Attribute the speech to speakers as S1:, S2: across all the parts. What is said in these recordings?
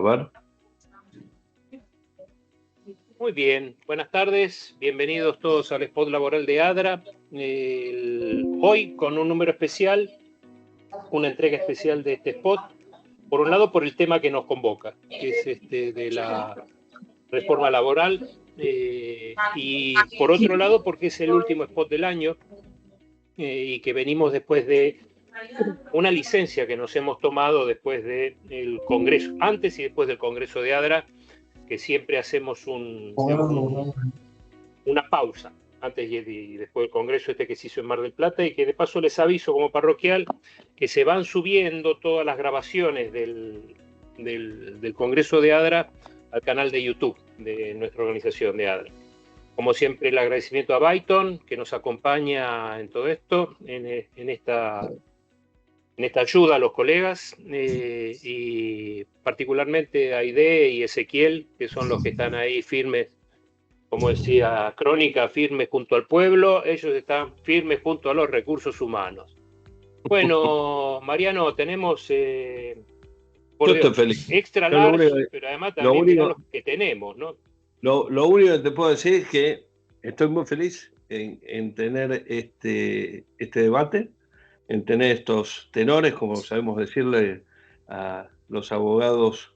S1: ver.
S2: Muy bien, buenas tardes, bienvenidos todos al Spot Laboral de ADRA. Hoy con un número especial, una entrega especial de este spot. Por un lado, por el tema que nos convoca, que es de la reforma laboral, y por otro lado, porque es el último spot del año y que venimos después de una licencia que nos hemos tomado después del Congreso, antes y después del Congreso de ADRA, que siempre hacemos una pausa antes y después del Congreso que se hizo en Mar del Plata, y que de paso les aviso como parroquial que se van subiendo todas las grabaciones del Congreso de ADRA al canal de YouTube de nuestra organización de ADRA. Como siempre, el agradecimiento a Byton, que nos acompaña en todo esto, en esta ayuda a los colegas, y particularmente a Aide y Ezequiel, que son los que están ahí firmes, como decía Crónica, firmes junto al pueblo. Ellos están firmes junto a los recursos humanos. Bueno, Mariano, tenemos
S1: Yo estoy feliz.
S2: Extra large, pero además también mirá los que tenemos, ¿no?
S1: Lo único que te puedo decir es que estoy muy feliz en tener este debate, en tener estos tenores, como sabemos decirle a los abogados,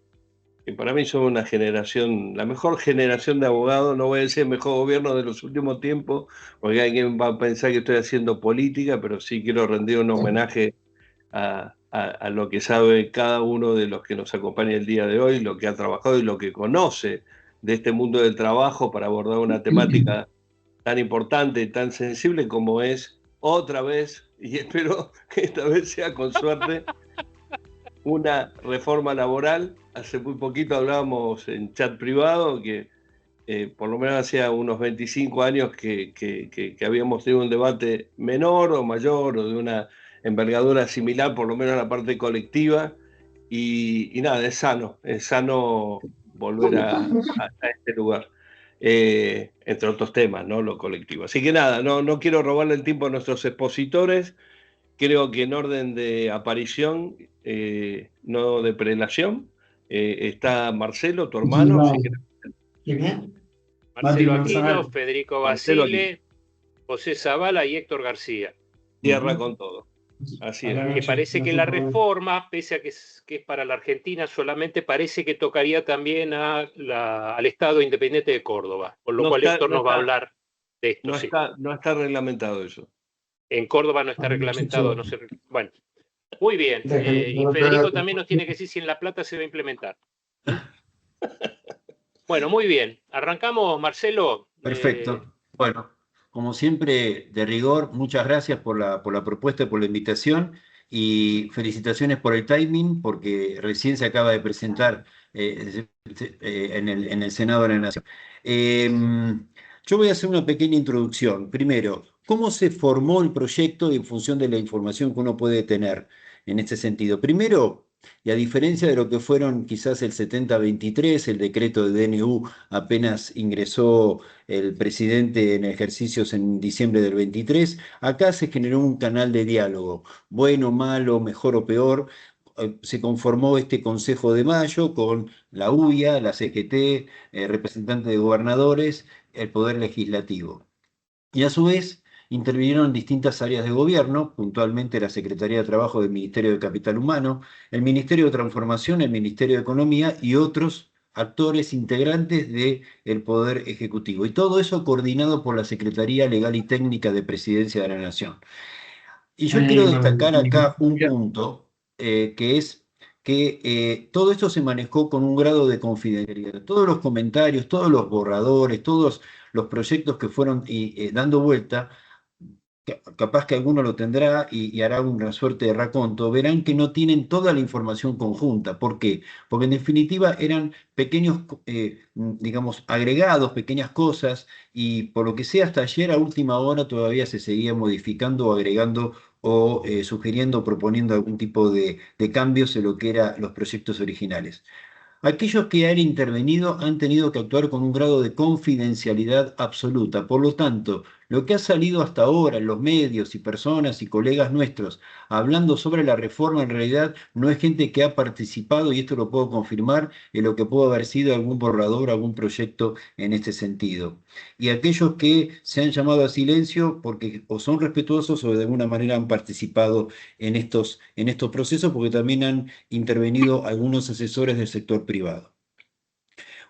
S1: que para mí son una generación, la mejor generación de abogados. No voy a decir el mejor gobierno de los últimos tiempos, porque alguien va a pensar que estoy haciendo política, pero sí quiero rendir un homenaje a lo que sabe cada uno de los que nos acompaña el día de hoy, lo que ha trabajado y lo que conoce de este mundo del trabajo para abordar una temática tan importante y tan sensible como es, otra vez, y espero que esta vez sea con suerte, una reforma laboral. Hace muy poquito hablábamos en chat privado que por lo menos hacía unos 25 años que habíamos tenido un debate menor o mayor o de una envergadura similar, por lo menos en la parte colectiva, y nada, es sano volver a este lugar, entre otros temas, ¿no? Lo colectivo. Así que nada, no quiero robarle el tiempo a nuestros expositores. Creo que en orden de aparición, no de prelación, está Marcelo, tu hermano.
S3: No.
S1: Si
S3: ¿Quién es?
S2: Marcelo
S3: Martín
S2: Aquino,
S3: Manzanaro.
S2: Federico
S1: Marcelo
S2: Basile, José Zavala y Héctor García.
S1: Tierra con todo. Así es.
S2: Que parece que la reforma, pese a que es para la Argentina, solamente parece que tocaría también al Estado Independiente de Córdoba, por lo cual Héctor nos va a hablar de esto.
S1: No está reglamentado eso.
S2: En Córdoba no está reglamentado. No sé. Bueno, muy bien. Y Federico también nos tiene que decir si en La Plata se va a implementar. Bueno, muy bien. Arrancamos, Marcelo.
S4: Perfecto. Bueno, como siempre, de rigor, muchas gracias por la propuesta y por la invitación, y felicitaciones por el timing, porque recién se acaba de presentar en el Senado de la Nación. Yo voy a hacer una pequeña introducción. Primero, ¿cómo se formó el proyecto en función de la información que uno puede tener en este sentido? Primero, y a diferencia de lo que fueron quizás el 70-23, el decreto de DNU apenas ingresó el presidente en ejercicios en diciembre del 23, acá se generó un canal de diálogo, bueno, malo, mejor o peor. Se conformó este Consejo de Mayo con la UIA, la CGT, representantes de gobernadores, el Poder Legislativo. Y a su vez intervinieron distintas áreas de gobierno, puntualmente la Secretaría de Trabajo del Ministerio de Capital Humano, el Ministerio de Transformación, el Ministerio de Economía y otros actores integrantes del Poder Ejecutivo. Y todo eso coordinado por la Secretaría Legal y Técnica de Presidencia de la Nación. Y yo quiero destacar acá un punto, que es que todo esto se manejó con un grado de confidencialidad. Todos los comentarios, todos los borradores, todos los proyectos que fueron dando vuelta, capaz que alguno lo tendrá y hará una suerte de raconto, verán que no tienen toda la información conjunta. ¿Por qué? Porque en definitiva eran pequeños, digamos, agregados, pequeñas cosas, y por lo que sea, hasta ayer a última hora todavía se seguía modificando o agregando o sugiriendo o proponiendo algún tipo de cambios en lo que eran los proyectos originales. Aquellos que han intervenido han tenido que actuar con un grado de confidencialidad absoluta. Por lo tanto, Lo que ha salido hasta ahora en los medios y personas y colegas nuestros hablando sobre la reforma, en realidad no es gente que ha participado, y esto lo puedo confirmar, en lo que pudo haber sido algún borrador, algún proyecto en este sentido. Y aquellos que se han llamado a silencio porque o son respetuosos o de alguna manera han participado en estos procesos, porque también han intervenido algunos asesores del sector privado.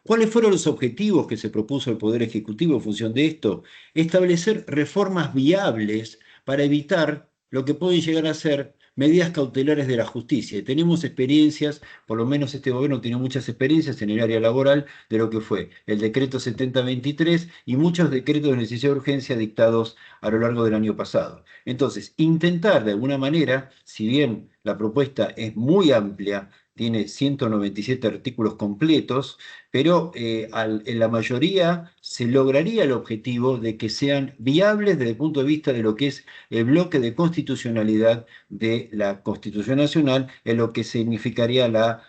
S4: ¿Cuáles fueron los objetivos que se propuso el Poder Ejecutivo en función de esto? Establecer reformas viables para evitar lo que pueden llegar a ser medidas cautelares de la justicia. Y tenemos experiencias, por lo menos este gobierno tiene muchas experiencias en el área laboral de lo que fue el decreto 7023 y muchos decretos de necesidad de urgencia dictados a lo largo del año pasado. Entonces, intentar de alguna manera, si bien la propuesta es muy amplia, tiene 197 artículos completos, pero en la mayoría se lograría el objetivo de que sean viables desde el punto de vista de lo que es el bloque de constitucionalidad de la Constitución Nacional, en lo que significaría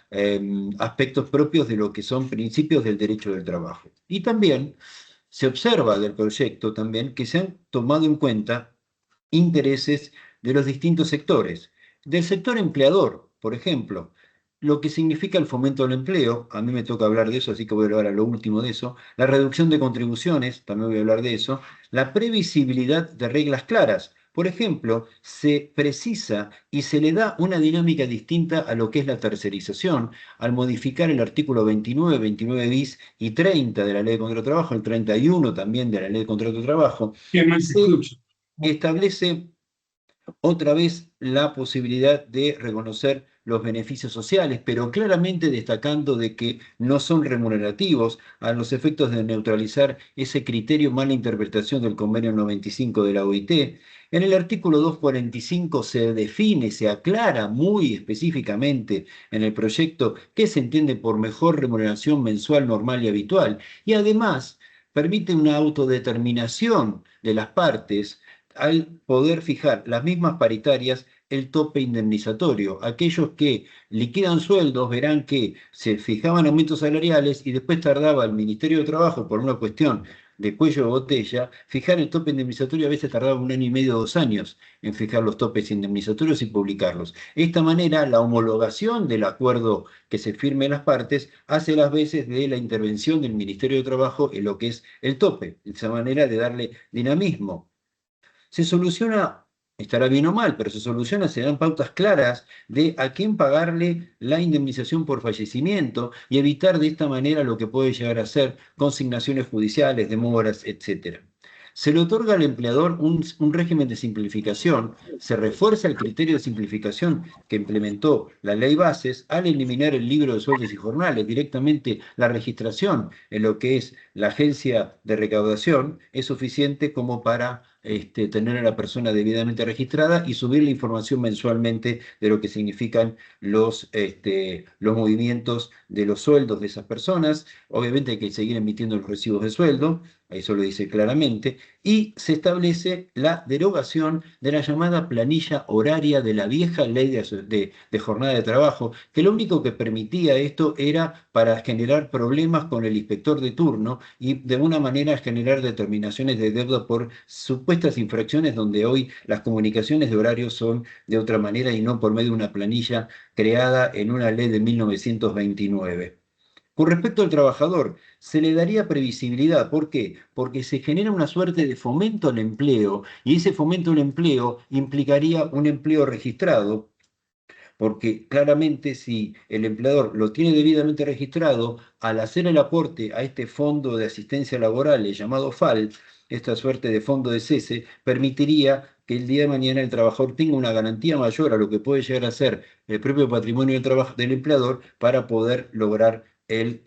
S4: aspectos propios de lo que son principios del derecho del trabajo. Y también se observa del proyecto también que se han tomado en cuenta intereses de los distintos sectores. Del sector empleador, por ejemplo, lo que significa el fomento del empleo, a mí me toca hablar de eso, así que voy a hablar a lo último de eso, la reducción de contribuciones, también voy a hablar de eso, la previsibilidad de reglas claras. Por ejemplo, se precisa y se le da una dinámica distinta a lo que es la tercerización, al modificar el artículo 29, 29 bis y 30 de la Ley de Contrato de Trabajo, el 31 también de la Ley de Contrato de Trabajo. Se establece otra vez la posibilidad de reconocer los beneficios sociales, pero claramente destacando de que no son remunerativos a los efectos de neutralizar ese criterio mala interpretación del convenio 95 de la OIT. En el artículo 245 se define, se aclara muy específicamente en el proyecto qué se entiende por mejor remuneración mensual normal y habitual, y además permite una autodeterminación de las partes al poder fijar las mismas paritarias el tope indemnizatorio. Aquellos que liquidan sueldos verán que se fijaban aumentos salariales y después tardaba el Ministerio de Trabajo, por una cuestión de cuello de botella, fijar el tope indemnizatorio a veces tardaba 1 año y medio, 2 años en fijar los topes indemnizatorios y publicarlos. De esta manera, la homologación del acuerdo que se firme en las partes hace las veces de la intervención del Ministerio de Trabajo en lo que es el tope, de esa manera de darle dinamismo. Se soluciona, estará bien o mal, pero se soluciona, se dan pautas claras de a quién pagarle la indemnización por fallecimiento y evitar de esta manera lo que puede llegar a ser consignaciones judiciales, demoras, etc. Se le otorga al empleador un régimen de simplificación, se refuerza el criterio de simplificación que implementó la ley Bases al eliminar el libro de sueldos y jornales. Directamente la registración en lo que es la agencia de recaudación es suficiente como para tener a la persona debidamente registrada y subir la información mensualmente de lo que significan los movimientos de los sueldos de esas personas. Obviamente hay que seguir emitiendo los recibos de sueldo, eso lo dice claramente, y se establece la derogación de la llamada planilla horaria de la vieja ley de jornada de trabajo, que lo único que permitía esto era para generar problemas con el inspector de turno y de alguna manera generar determinaciones de deuda por supuestas infracciones donde hoy las comunicaciones de horarios son de otra manera y no por medio de una planilla creada en una ley de 1929. Con respecto al trabajador, se le daría previsibilidad. ¿Por qué? Porque se genera una suerte de fomento al empleo y ese fomento al empleo implicaría un empleo registrado, porque claramente si el empleador lo tiene debidamente registrado, al hacer el aporte a este fondo de asistencia laboral llamado FAL, esta suerte de fondo de cese, permitiría que el día de mañana el trabajador tenga una garantía mayor a lo que puede llegar a ser el propio patrimonio del empleador para poder lograr el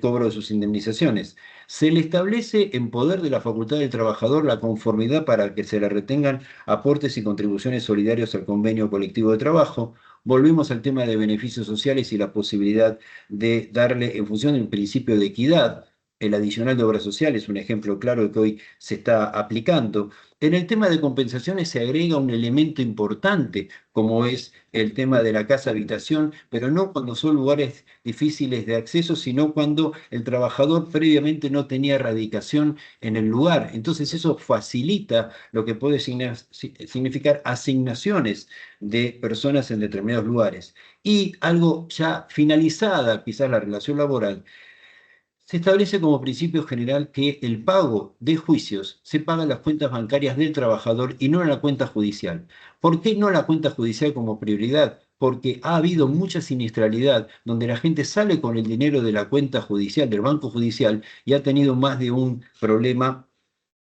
S4: cobro de sus indemnizaciones. Se le establece en poder de la facultad del trabajador la conformidad para que se le retengan aportes y contribuciones solidarios al convenio colectivo de trabajo. Volvemos al tema de beneficios sociales y la posibilidad de darle, en función del principio de equidad, el adicional de obra social es un ejemplo claro de que hoy se está aplicando. En el tema de compensaciones se agrega un elemento importante, como es el tema de la casa habitación, pero no cuando son lugares difíciles de acceso, sino cuando el trabajador previamente no tenía radicación en el lugar. Entonces eso facilita lo que puede significar asignaciones de personas en determinados lugares. Y algo ya finalizada, quizás la relación laboral, se establece como principio general que el pago de juicios se paga en las cuentas bancarias del trabajador y no en la cuenta judicial. ¿Por qué no la cuenta judicial como prioridad? Porque ha habido mucha siniestralidad donde la gente sale con el dinero de la cuenta judicial, del banco judicial, y ha tenido más de un problema,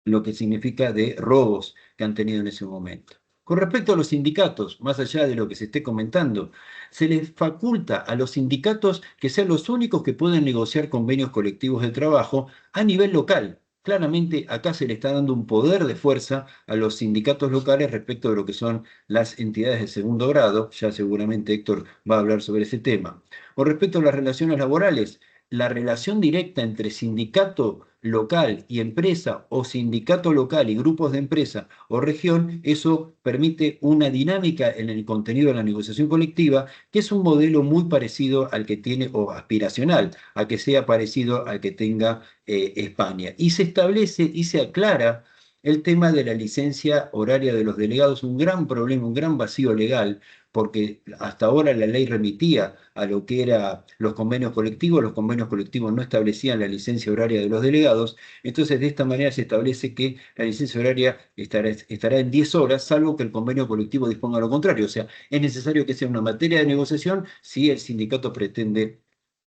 S4: lo que significa de robos que han tenido en ese momento. Con respecto a los sindicatos, más allá de lo que se esté comentando, se les faculta a los sindicatos que sean los únicos que pueden negociar convenios colectivos de trabajo a nivel local. Claramente acá se le está dando un poder de fuerza a los sindicatos locales respecto de lo que son las entidades de segundo grado. Ya seguramente Héctor va a hablar sobre ese tema. Con respecto a las relaciones laborales, la relación directa entre sindicato local y empresa, o sindicato local y grupos de empresa o región, eso permite una dinámica en el contenido de la negociación colectiva, que es un modelo muy parecido al que tiene, o aspiracional, a que sea parecido al que tenga España. Y se establece y se aclara el tema de la licencia horaria de los delegados, un gran problema, un gran vacío legal, porque hasta ahora la ley remitía a lo que eran los convenios colectivos no establecían la licencia horaria de los delegados, entonces de esta manera se establece que la licencia horaria estará en 10 horas, salvo que el convenio colectivo disponga lo contrario, o sea, es necesario que sea una materia de negociación si el sindicato pretende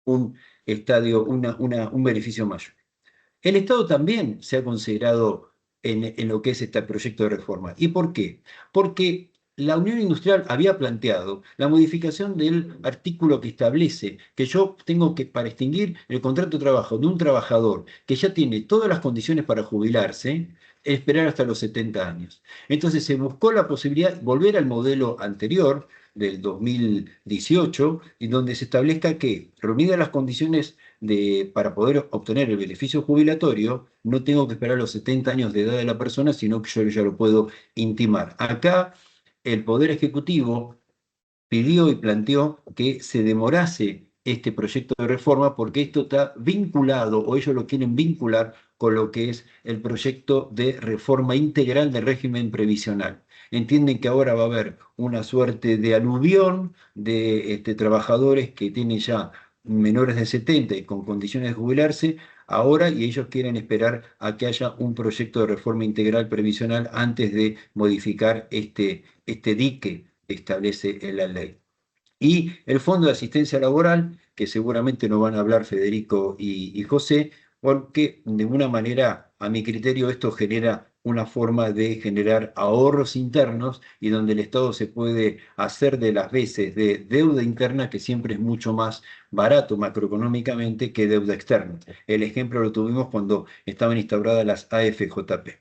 S4: un un beneficio mayor. El Estado también se ha considerado en lo que es este proyecto de reforma. ¿Y por qué? Porque la Unión Industrial había planteado la modificación del artículo que establece que yo tengo que, para extinguir el contrato de trabajo de un trabajador que ya tiene todas las condiciones para jubilarse, esperar hasta los 70 años. Entonces se buscó la posibilidad de volver al modelo anterior del 2018, y donde se establezca que, reunidas las condiciones para poder obtener el beneficio jubilatorio, no tengo que esperar los 70 años de edad de la persona, sino que yo ya lo puedo intimar. Acá el Poder Ejecutivo pidió y planteó que se demorase este proyecto de reforma porque esto está vinculado, o ellos lo quieren vincular, con lo que es el proyecto de reforma integral del régimen previsional. Entienden que ahora va a haber una suerte de aluvión de trabajadores que tienen ya menores de 70 y con condiciones de jubilarse ahora, y ellos quieren esperar a que haya un proyecto de reforma integral previsional antes de modificar este dique que establece en la ley. Y el Fondo de Asistencia Laboral, que seguramente nos van a hablar Federico y José, porque de una manera, a mi criterio, esto genera una forma de generar ahorros internos y donde el Estado se puede hacer de las veces de deuda interna, que siempre es mucho más barato macroeconómicamente que deuda externa. El ejemplo lo tuvimos cuando estaban instauradas las AFJP.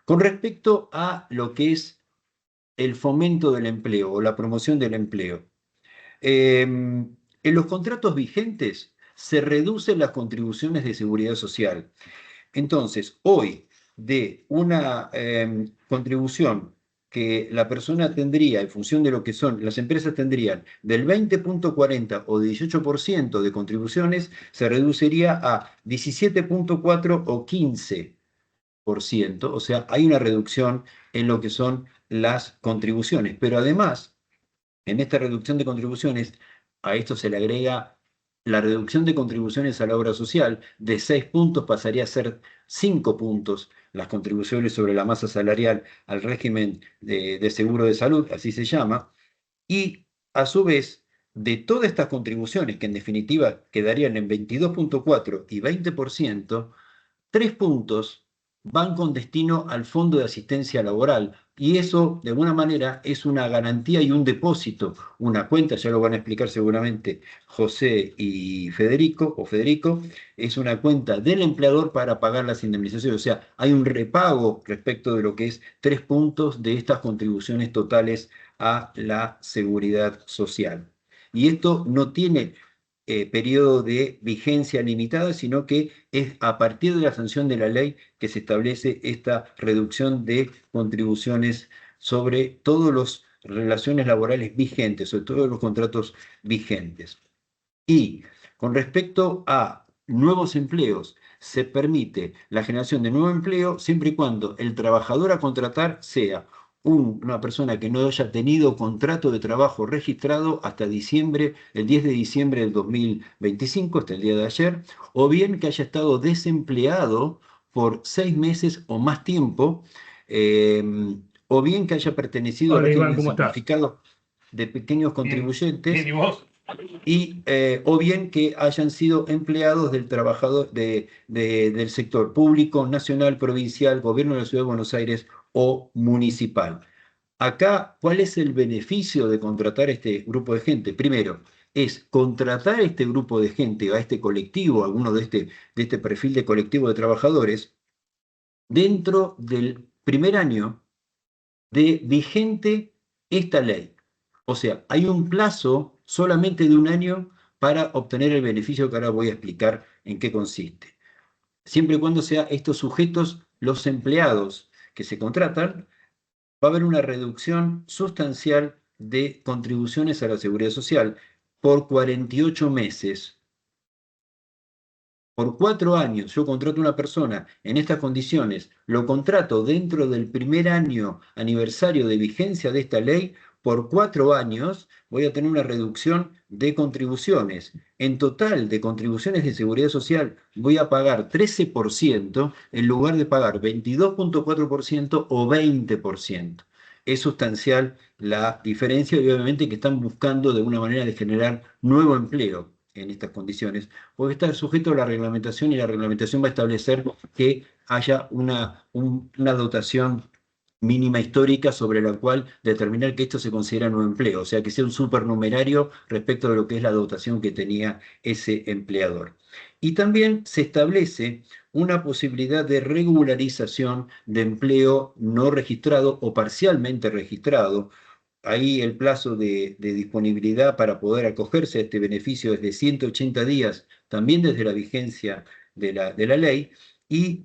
S4: Con respecto a lo que es el fomento del empleo o la promoción del empleo, en los contratos vigentes se reducen las contribuciones de seguridad social. Entonces, hoy, de una contribución que la persona tendría, en función de lo que son, las empresas tendrían del 20.40 o 18% de contribuciones, se reduciría a 17.4 o 15%, o sea, hay una reducción en lo que son las contribuciones, pero además, en esta reducción de contribuciones, a esto se le agrega la reducción de contribuciones a la obra social. De 6 puntos pasaría a ser 5 puntos las contribuciones sobre la masa salarial al régimen de seguro de salud, así se llama, y a su vez, de todas estas contribuciones, que en definitiva quedarían en 22.4 y 20%, 3 puntos van con destino al Fondo de Asistencia Laboral, y eso de alguna manera es una garantía y un depósito, una cuenta, ya lo van a explicar seguramente José y Federico, es una cuenta del empleador para pagar las indemnizaciones, o sea, hay un repago respecto de lo que es 3 puntos de estas contribuciones totales a la seguridad social. Y esto no tiene periodo de vigencia limitada, sino que es a partir de la sanción de la ley que se establece esta reducción de contribuciones sobre todas las relaciones laborales vigentes, sobre todos los contratos vigentes. Y con respecto a nuevos empleos, se permite la generación de nuevo empleo siempre y cuando el trabajador a contratar sea una persona que no haya tenido contrato de trabajo registrado hasta diciembre, el 10 de diciembre del 2025, hasta el día de ayer, o bien que haya estado desempleado por 6 meses o más tiempo, o bien que haya pertenecido al
S3: Hola Iván,
S4: régimen
S3: ¿cómo estás?
S4: simplificado de pequeños
S3: Bien,
S4: contribuyentes,
S3: ¿y vos?
S4: o bien que hayan sido empleados del trabajador del sector público, nacional, provincial, gobierno de la Ciudad de Buenos Aires o municipal. Acá, ¿cuál es el beneficio de contratar este grupo de gente? Primero, es contratar a este grupo de gente, a este colectivo, alguno de este perfil de colectivo de trabajadores, dentro del primer año de vigente esta ley. O sea, hay un plazo solamente de un año para obtener el beneficio que ahora voy a explicar en qué consiste. Siempre y cuando sean estos sujetos los empleados que se contratan, va a haber una reducción sustancial de contribuciones a la seguridad social por 48 meses. Por 4 años yo contrato a una persona en estas condiciones, lo contrato dentro del primer año aniversario de vigencia de esta ley, por 4 años voy a tener una reducción de contribuciones. En total de contribuciones de seguridad social voy a pagar 13% en lugar de pagar 22,4% o 20%. Es sustancial la diferencia y obviamente que están buscando de una manera de generar nuevo empleo en estas condiciones, porque está sujeto a la reglamentación y la reglamentación va a establecer que haya una dotación mínima histórica sobre la cual determinar que esto se considera nuevo empleo, o sea, que sea un supernumerario respecto de lo que es la dotación que tenía ese empleador. Y también se establece una posibilidad de regularización de empleo no registrado o parcialmente registrado. Ahí el plazo de disponibilidad para poder acogerse a este beneficio es de 180 días, también desde la vigencia de la ley,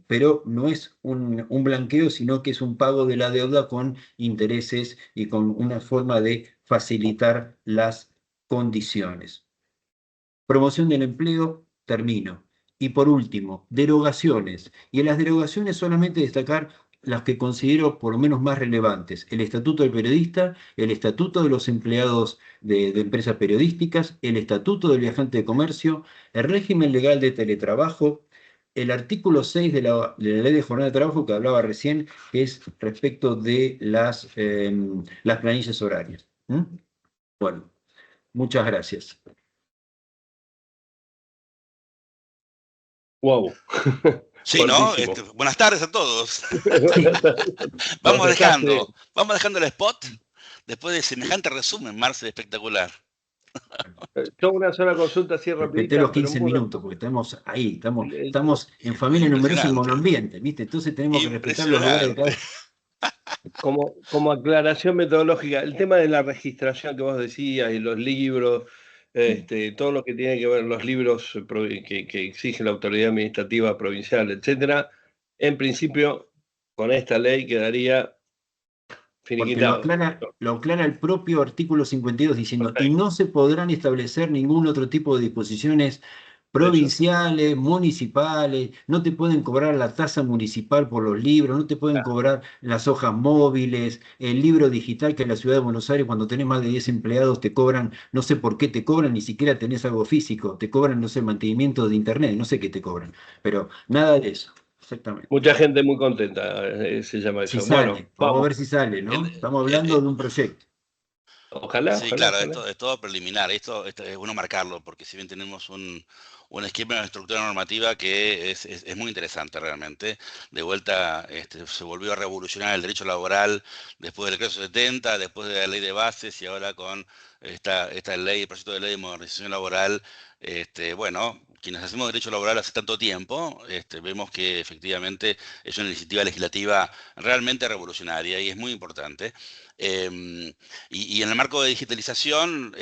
S4: pero no es un blanqueo, sino que es un pago de la deuda con intereses y con una forma de facilitar las condiciones. Promoción del empleo, termino. Y por último, derogaciones. Y en las derogaciones solamente destacar las que considero por lo menos más relevantes. El Estatuto del Periodista, el Estatuto de los Empleados de Empresas Periodísticas, el Estatuto del Viajante de Comercio, el régimen legal de teletrabajo, el artículo 6 de la Ley de Jornada de Trabajo que hablaba recién, que es respecto de las planillas horarias. Bueno, muchas gracias.
S1: Wow.
S5: Sí, ¿no?
S1: Fuertísimo.
S5: Buenas tardes a todos.
S1: Nos dejaste-
S5: Vamos dejando el spot después de semejante resumen, Marce, espectacular.
S1: Tengo una sola consulta así
S4: Respeté
S1: rapidita,
S4: los
S1: pero
S4: 15
S1: muy
S4: minutos, porque estamos ahí,
S1: el-
S4: estamos en familia numerosa y
S5: Impresionante.
S4: monoambiente, ¿viste? Entonces tenemos que respetar los lugares de cada
S5: Impresionante.
S1: como aclaración metodológica, el tema de la registración que vos decías y los libros, todo lo que tiene que ver los libros que exige la autoridad administrativa provincial, etcétera, en principio con esta ley quedaría
S4: Porque lo
S1: finiquitado.
S4: aclara el propio artículo 52 diciendo, y
S1: Perfecto.
S4: no se podrán establecer ningún otro tipo de disposiciones provinciales, municipales, no te pueden cobrar la tasa municipal por los libros, no te pueden cobrar las hojas móviles, el libro digital que en la Ciudad de Buenos Aires cuando tenés más de 10 empleados te cobran, no sé por qué te cobran, ni siquiera tenés algo físico, te cobran, no sé, mantenimiento de internet, no sé qué te cobran, pero nada de eso, exactamente.
S1: Mucha gente muy contenta, se llama
S4: Si
S1: eso.
S4: sale,
S1: Bueno,
S4: vamos a
S1: vamos.
S4: ver si sale, ¿no?
S5: El-
S4: Estamos
S5: el-
S4: hablando de un proyecto.
S1: Ojalá,
S5: Sí,
S1: ojalá,
S5: claro,
S1: ojalá.
S5: es todo preliminar. Esto es bueno marcarlo, porque si bien tenemos un esquema de estructura normativa que es muy interesante realmente. De vuelta se volvió a revolucionar el derecho laboral después del decreto 70, después de la ley de bases y ahora con esta ley, el proyecto de ley de modernización laboral. Bueno, quienes hacemos derecho laboral hace tanto tiempo, vemos que efectivamente es una iniciativa legislativa realmente revolucionaria y es muy importante. Y en el marco de digitalización,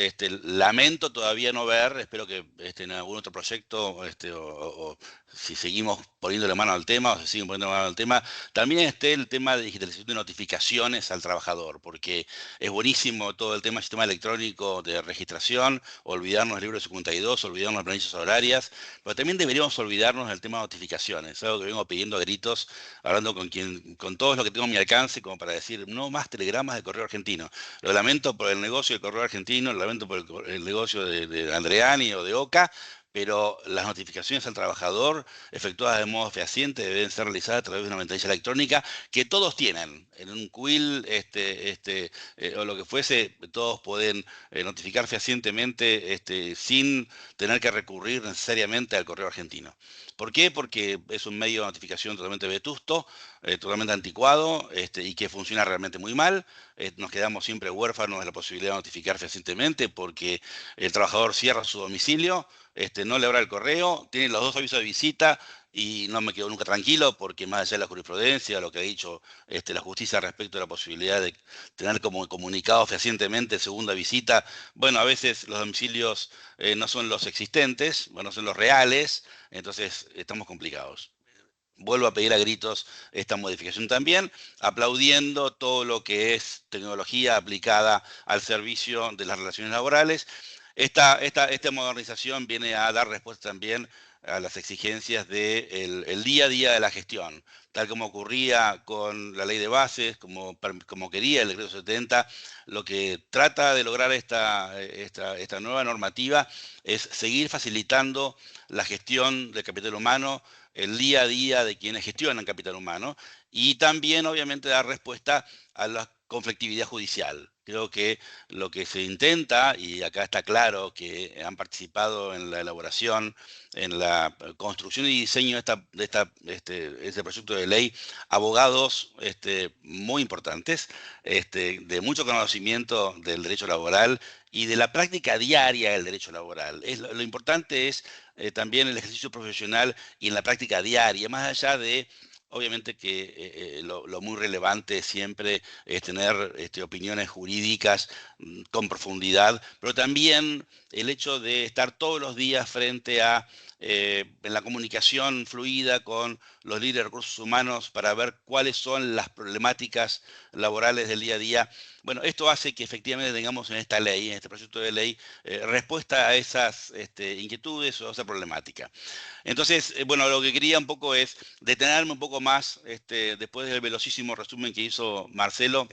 S5: lamento todavía no ver, espero que en algún otro proyecto, o si seguimos poniéndole mano al tema, o se siguen poniendo mano al tema, también esté el tema de digitalización de notificaciones al trabajador, porque es buenísimo todo el tema del sistema electrónico de registración, olvidarnos del libro 52, olvidarnos de las planillas horarias, pero también deberíamos olvidarnos del tema de notificaciones, algo que vengo pidiendo a gritos, hablando con todos los que tengo a mi alcance, como para decir, no más telegramas de Correo Argentino. Lo lamento por el negocio del Correo Argentino, lo lamento por el negocio de Andreani o de Oca, pero las notificaciones al trabajador efectuadas de modo fehaciente deben ser realizadas a través de una ventanilla electrónica que todos tienen. En un quill o lo que fuese, todos pueden notificar fehacientemente sin tener que recurrir necesariamente al Correo Argentino. ¿Por qué? Porque es un medio de notificación totalmente vetusto, totalmente anticuado y que funciona realmente muy mal. Nos quedamos siempre huérfanos de la posibilidad de notificar fehacientemente porque el trabajador cierra su domicilio, no le abre el correo, tiene los 2 avisos de visita y no me quedo nunca tranquilo porque más allá de la jurisprudencia, lo que ha dicho la justicia respecto a la posibilidad de tener como comunicado fehacientemente segunda visita, bueno, a veces los domicilios no son los existentes, bueno, son los reales, entonces estamos complicados. Vuelvo a pedir a gritos esta modificación también, aplaudiendo todo lo que es tecnología aplicada al servicio de las relaciones laborales. Esta modernización viene a dar respuesta también a las exigencias del día a día de la gestión, tal como ocurría con la ley de bases, como quería el decreto 70, lo que trata de lograr esta nueva normativa es seguir facilitando la gestión del capital humano, el día a día de quienes gestionan capital humano y también obviamente dar respuesta a la conflictividad judicial. Creo que lo que se intenta, y acá está claro que han participado en la elaboración, en la construcción y diseño de este proyecto de ley, abogados muy importantes, de mucho conocimiento del derecho laboral y de la práctica diaria del derecho laboral. Lo importante es también el ejercicio profesional y en la práctica diaria, más allá de, obviamente que lo muy relevante siempre es tener opiniones jurídicas con profundidad, pero también el hecho de estar todos los días frente a en la comunicación fluida con los líderes de recursos humanos para ver cuáles son las problemáticas laborales del día a día. Bueno, esto hace que efectivamente tengamos en esta ley, en este proyecto de ley, respuesta a esas inquietudes o a esa problemática. Entonces, bueno, lo que quería un poco es detenerme un poco más, después del velocísimo resumen que hizo Marcelo,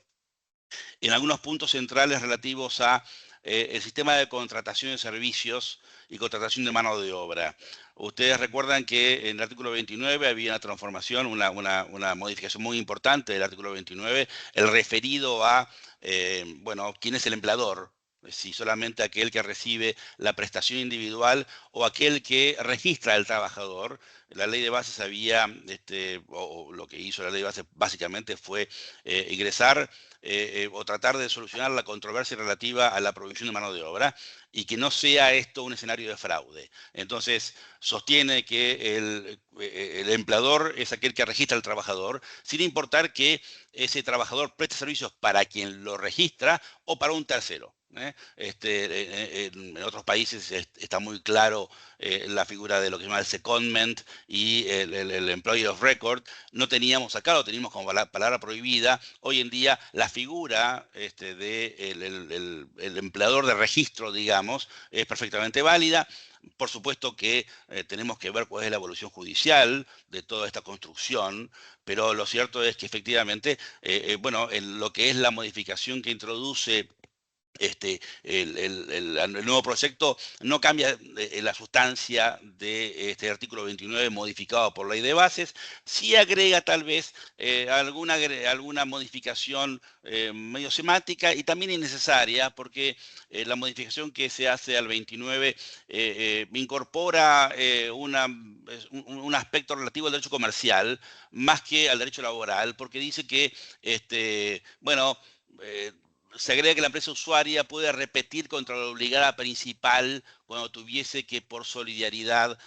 S5: en algunos puntos centrales relativos a el sistema de contratación de servicios y contratación de mano de obra. Ustedes recuerdan que en el artículo 29 había una transformación, una modificación muy importante del artículo 29, el referido a, bueno, quién es el empleador, si solamente aquel que recibe la prestación individual o aquel que registra al trabajador. La ley de bases había, o lo que hizo la ley de bases básicamente fue ingresar o tratar de solucionar la controversia relativa a la provisión de mano de obra y que no sea esto un escenario de fraude. Entonces, sostiene que el empleador es aquel que registra al trabajador, sin importar que ese trabajador preste servicios para quien lo registra o para un tercero. En otros países está muy claro la figura de lo que se llama el secondment y el employer of record. No teníamos acá, lo teníamos como palabra prohibida. Hoy en día la figura del empleador de registro, digamos, es perfectamente válida. Por supuesto que tenemos que ver cuál es la evolución judicial de toda esta construcción, pero lo cierto es que efectivamente, bueno, en lo que es la modificación que introduce el nuevo proyecto no cambia la sustancia de este artículo 29 modificado por ley de bases, sí agrega tal vez alguna modificación medio semántica y también innecesaria porque la modificación que se hace al 29 incorpora un aspecto relativo al derecho comercial más que al derecho laboral porque dice que, bueno, se agrega que la empresa usuaria puede repetir contra la obligada principal cuando tuviese que por solidaridad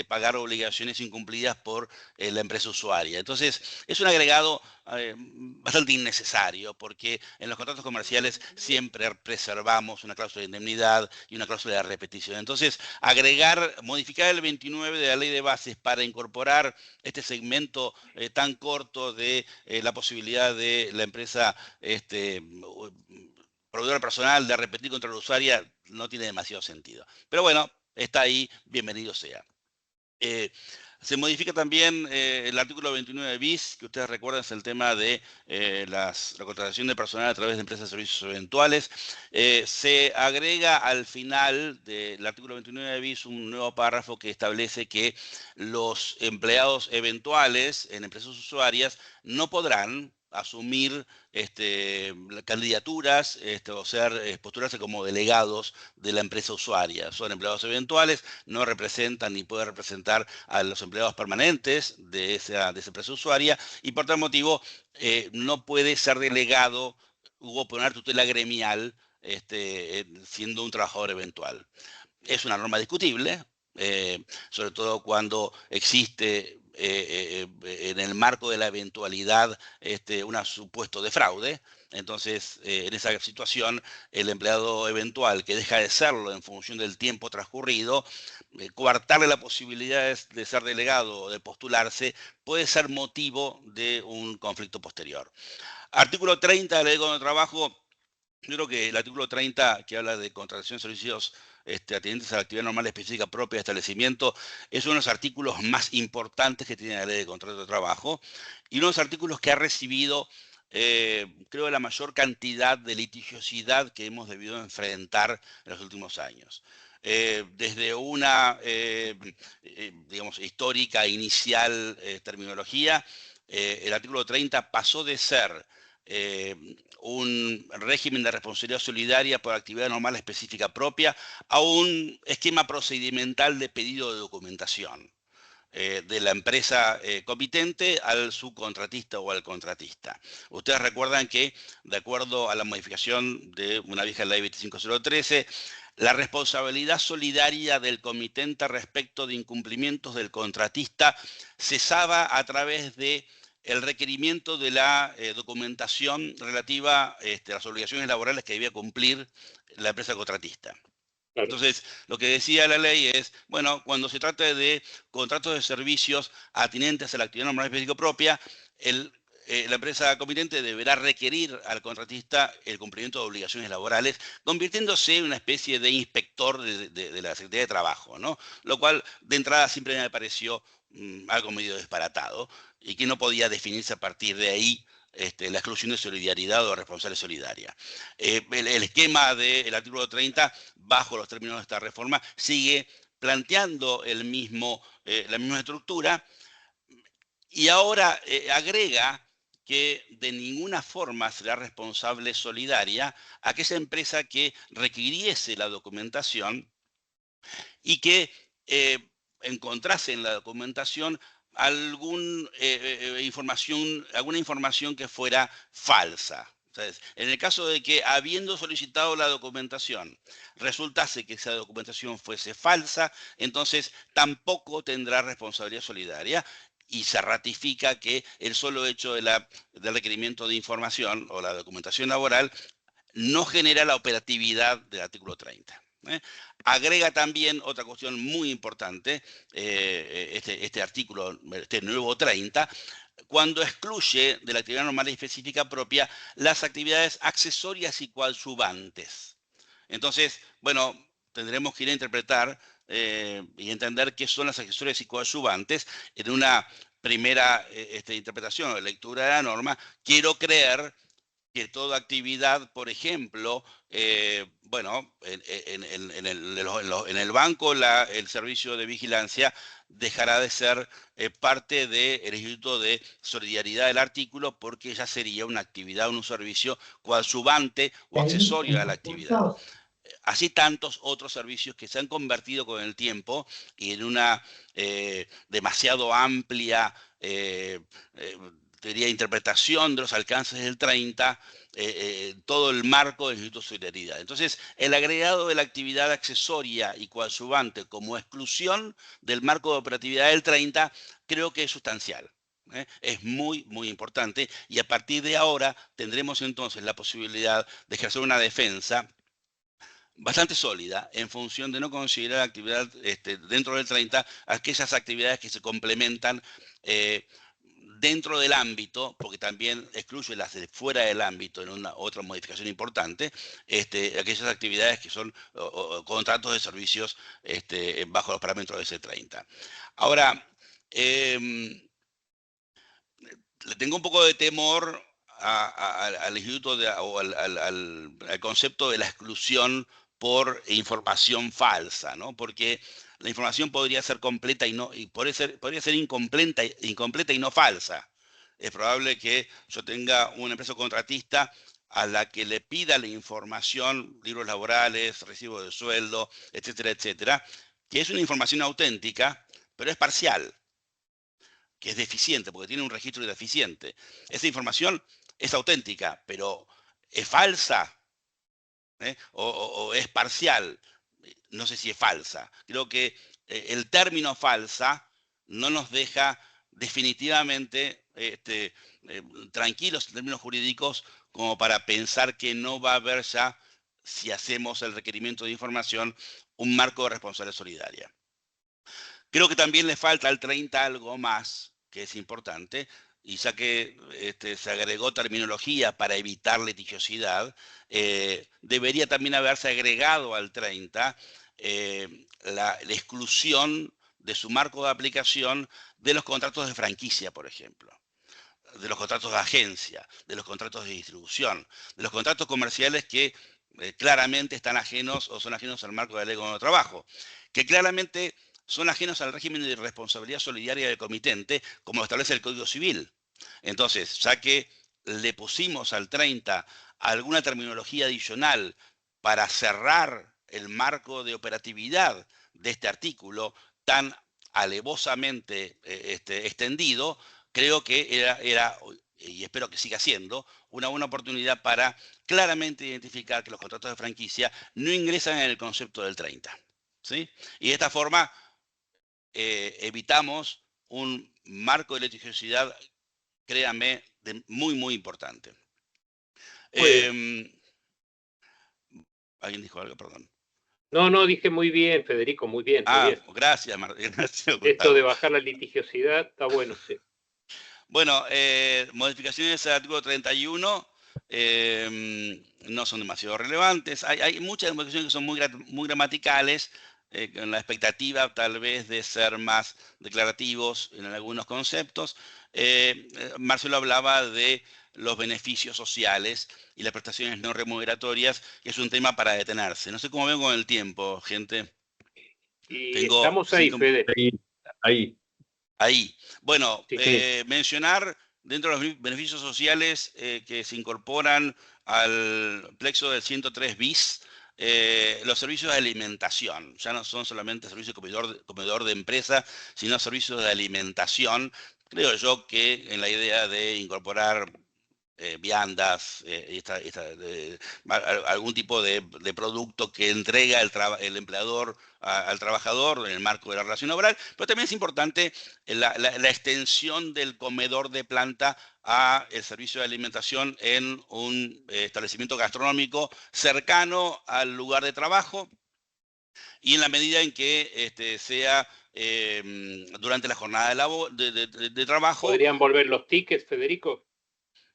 S5: pagar obligaciones incumplidas por la empresa usuaria. Entonces, es un agregado bastante innecesario, porque en los contratos comerciales siempre preservamos una cláusula de indemnidad y una cláusula de repetición. Entonces, modificar el 29 de la ley de bases para incorporar este segmento tan corto de la posibilidad de la empresa proveedora personal de repetir contra la usuaria no tiene demasiado sentido. Pero bueno, está ahí, bienvenido sea. Se modifica también el artículo 29 bis, que ustedes recuerdan es el tema de la contratación de personal a través de empresas de servicios eventuales. Se agrega al final del artículo 29 bis un nuevo párrafo que establece que los empleados eventuales en empresas usuarias no podrán asumir candidaturas o postularse como delegados de la empresa usuaria. Son empleados eventuales, no representan ni pueden representar a los empleados permanentes de esa empresa usuaria y por tal motivo no puede ser delegado o poner tutela gremial siendo un trabajador eventual. Es una norma discutible, sobre todo cuando existe en el marco de la eventualidad un supuesto de fraude. Entonces, en esa situación, el empleado eventual que deja de serlo en función del tiempo transcurrido, coartarle la posibilidad de ser delegado o de postularse, puede ser motivo de un conflicto posterior. Artículo 30 de la Ley de Trabajo. Yo creo que el artículo 30, que habla de contratación de servicios atinentes a la actividad normal específica propia de establecimiento, es uno de los artículos más importantes que tiene la Ley de Contrato de Trabajo y uno de los artículos que ha recibido, creo, la mayor cantidad de litigiosidad que hemos debido enfrentar en los últimos años. Desde una, digamos, histórica, inicial terminología, el artículo 30 pasó de ser un régimen de responsabilidad solidaria por actividad normal específica propia a un esquema procedimental de pedido de documentación de la empresa comitente al subcontratista o al contratista. Ustedes recuerdan que, de acuerdo a la modificación de una vieja ley 25013, la responsabilidad solidaria del comitente respecto de incumplimientos del contratista cesaba a través de el requerimiento de la documentación relativa a las obligaciones laborales que debía cumplir la empresa contratista. Entonces, lo que decía la ley es, bueno, cuando se trata de contratos de servicios atinentes a la actividad normal específica propia, la empresa comitente deberá requerir al contratista el cumplimiento de obligaciones laborales, convirtiéndose en una especie de inspector de la Secretaría de Trabajo, ¿no? Lo cual, de entrada, siempre me pareció algo medio disparatado y que no podía definirse a partir de ahí la exclusión de solidaridad o responsable solidaria. El esquema del artículo 30, bajo los términos de esta reforma, sigue planteando la misma estructura y ahora agrega que de ninguna forma será responsable solidaria aquella empresa que requiriese la documentación y que encontrase en la documentación alguna información que fuera falsa. Entonces, en el caso de que, habiendo solicitado la documentación, resultase que esa documentación fuese falsa, entonces tampoco tendrá responsabilidad solidaria y se ratifica que el solo hecho del requerimiento de información o la documentación laboral no genera la operatividad del artículo 30. Agrega también otra cuestión muy importante, este artículo, este nuevo 30, cuando excluye de la actividad normal y específica propia las actividades accesorias y coadyuvantes. Entonces, bueno, tendremos que ir a interpretar y entender qué son las accesorias y coadyuvantes. En una primera interpretación o lectura de la norma, quiero creer que toda actividad, por ejemplo, bueno, en el banco el servicio de vigilancia dejará de ser parte del Instituto de Solidaridad del artículo porque ya sería una actividad, un servicio coadyuvante o accesorio a la actividad. Así tantos otros servicios que se han convertido con el tiempo y en una demasiado amplia diría, interpretación de los alcances del 30, todo el marco del Instituto Solidaridad. Entonces, el agregado de la actividad accesoria y coadyuvante como exclusión del marco de operatividad del 30 creo que es sustancial. Es muy, muy importante, y a partir de ahora tendremos entonces la posibilidad de ejercer una defensa bastante sólida en función de no considerar actividad dentro del 30 aquellas actividades que se complementan dentro del ámbito, porque también excluye las de fuera del ámbito en una otra modificación importante, aquellas actividades que son contratos de servicios bajo los parámetros de ese 30. Ahora, le tengo un poco de temor al instituto o al concepto de la exclusión por información falsa, ¿no? Porque la información podría ser completa y podría ser incompleta y no falsa. Es probable que yo tenga una empresa contratista a la que le pida la información, libros laborales, recibo de sueldo, etcétera, etcétera, que es una información auténtica, pero es parcial, que es deficiente, porque tiene un registro deficiente. Esa información es auténtica, pero es falsa, o es parcial. No sé si es falsa. Creo que el término falsa no nos deja definitivamente tranquilos en términos jurídicos como para pensar que no va a haber ya, si hacemos el requerimiento de información, un marco de responsabilidad solidaria. Creo que también le falta al 30 algo más, que es importante, y ya que se agregó terminología para evitar litigiosidad, debería también haberse agregado al 30 la exclusión de su marco de aplicación de los contratos de franquicia, por ejemplo, de los contratos de agencia, de los contratos de distribución, de los contratos comerciales que claramente están ajenos o son ajenos al marco de la ley de trabajo, que claramente son ajenos al régimen de responsabilidad solidaria del comitente, como lo establece el Código Civil. Entonces, ya que le pusimos al 30 alguna terminología adicional para cerrar el marco de operatividad de este artículo tan alevosamente extendido, creo que era, y espero que siga siendo, una buena oportunidad para claramente identificar que los contratos de franquicia no ingresan en el concepto del 30. ¿Sí? Y de esta forma evitamos un marco de litigiosidad, créanme, muy, muy importante. ¿Alguien dijo algo? Perdón.
S2: No, dije muy bien, Federico, muy bien. Muy bien.
S5: Gracias, gracias.
S2: Esto de bajar la litigiosidad está bueno, sí.
S5: Bueno, modificaciones al artículo 31 no son demasiado relevantes. Hay muchas modificaciones que son muy gramaticales, con la expectativa tal vez de ser más declarativos en algunos conceptos. Marcelo hablaba de los beneficios sociales y las prestaciones no remuneratorias, que es un tema para detenerse. No sé cómo ven con el tiempo, gente.
S2: Y estamos ahí, Fede.
S5: Ahí. Bueno,
S2: sí.
S5: Mencionar dentro de los beneficios sociales que se incorporan al plexo del 103 bis, los servicios de alimentación. Ya no son solamente servicios de comedor de empresa, sino servicios de alimentación. Creo yo que en la idea de incorporar viandas, algún tipo de producto que entrega el empleador al trabajador en el marco de la relación laboral, pero también es importante la extensión del comedor de planta a el servicio de alimentación en un establecimiento gastronómico cercano al lugar de trabajo, y en la medida en que sea durante la jornada de trabajo.
S2: ¿Podrían volver los tickets, Federico?